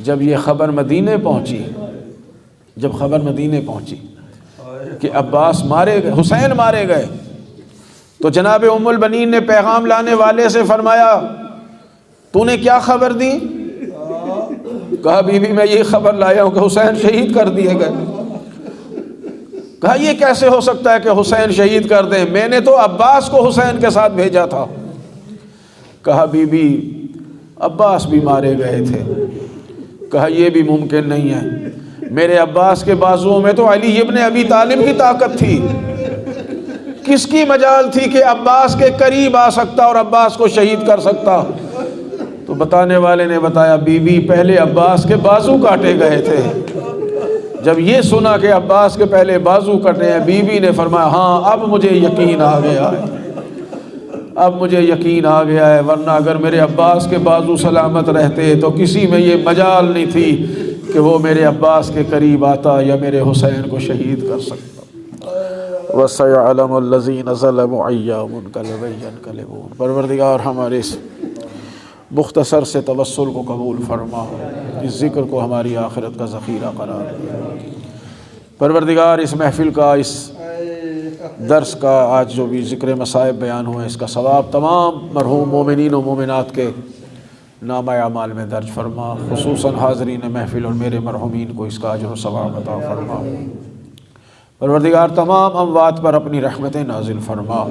جب یہ خبر مدینے پہنچی، جب خبر مدینے پہنچی کہ عباس مارے گئے، حسین مارے گئے، تو جناب ام البنین نے پیغام لانے والے سے فرمایا تو نے کیا خبر دی؟ کہا بی بی میں یہ خبر لایا ہوں کہ حسین شہید کر دیے گئے۔ کہا یہ کیسے ہو سکتا ہے کہ حسین شہید کر دیں، میں نے تو عباس کو حسین کے ساتھ بھیجا تھا۔ کہا بی بی عباس بھی مارے گئے تھے۔ کہا یہ بھی ممکن نہیں ہے، میرے عباس کے بازوؤں میں تو علی ابن ابی طالب کی طاقت تھی، کس کی مجال تھی کہ عباس کے قریب آ سکتا اور عباس کو شہید کر سکتا؟ تو بتانے والے نے بتایا بی بی پہلے عباس کے بازو کاٹے گئے تھے۔ جب یہ سنا کہ عباس کے پہلے بازو کٹے ہیں، بی بی نے فرمایا ہاں اب مجھے یقین آ گیا ہے، اب مجھے یقین آ گیا ہے، ورنہ اگر میرے عباس کے بازو سلامت رہتے تو کسی میں یہ مجال نہیں تھی کہ وہ میرے عباس کے قریب آتا یا میرے حسین کو شہید کر سکتا۔ وَسَيَعْلَمُ الَّذِينَ ظَلَمُوا أَيَّ مُنقَلَبٍ يَنقَلِبُونَ۔ پروردگار ہمارے اس مختصر سے توسل کو قبول فرما، اس ذکر کو ہماری آخرت کا ذخیرہ قرار دے۔ پروردگار اس محفل کا، اس درس کا، آج جو بھی ذکر مصائب بیان ہوئے، اس کا ثواب تمام مرحوم مومنین و مومنات کے نامہ اعمال میں درج فرما، خصوصاً حاضرین محفل اور میرے مرحومین کو اس کا اجر و ثواب عطا فرما۔ پروردگار تمام اموات پر اپنی رحمتیں نازل فرما،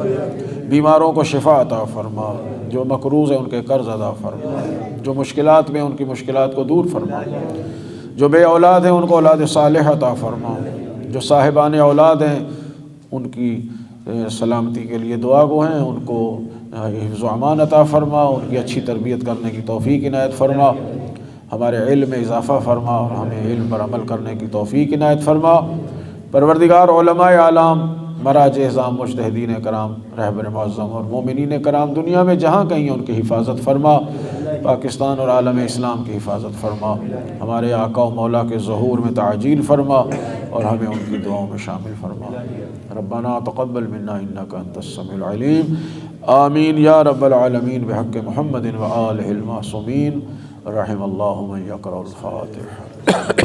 بیماروں کو شفا عطا فرما، جو مقروض ہیں ان کے قرض ادا فرما، جو مشکلات میں ان کی مشکلات کو دور فرما، جو بے اولاد ہیں ان کو اولاد صالح عطا فرما، جو صاحبان اولاد ہیں ان کی سلامتی کے لیے دعا گو ہیں، ان کو حفظ و امان عطا فرما، ان کی اچھی تربیت کرنے کی توفیق عنایت فرما، ہمارے علم میں اضافہ فرما اور ہمیں علم پر عمل کرنے کی توفیق عنایت فرما۔ پروردگار علماء اعلام، مراجع اعظام، مجتہدین کرام، رہبر معظم اور مومنین کرام دنیا میں جہاں کہیں ان کی حفاظت فرما، پاکستان اور عالم اسلام کی حفاظت فرما، ہمارے آقا و مولا کے ظہور میں تعجیل فرما اور ہمیں ان کی دعاؤں میں شامل فرما۔ ربنا تقبل منا انک انت السمیع العلیم، آمین یا رب العالمین، بحق محمد و آلہ المعصومین، رحم اللہ من یقرأ الفاتحہ۔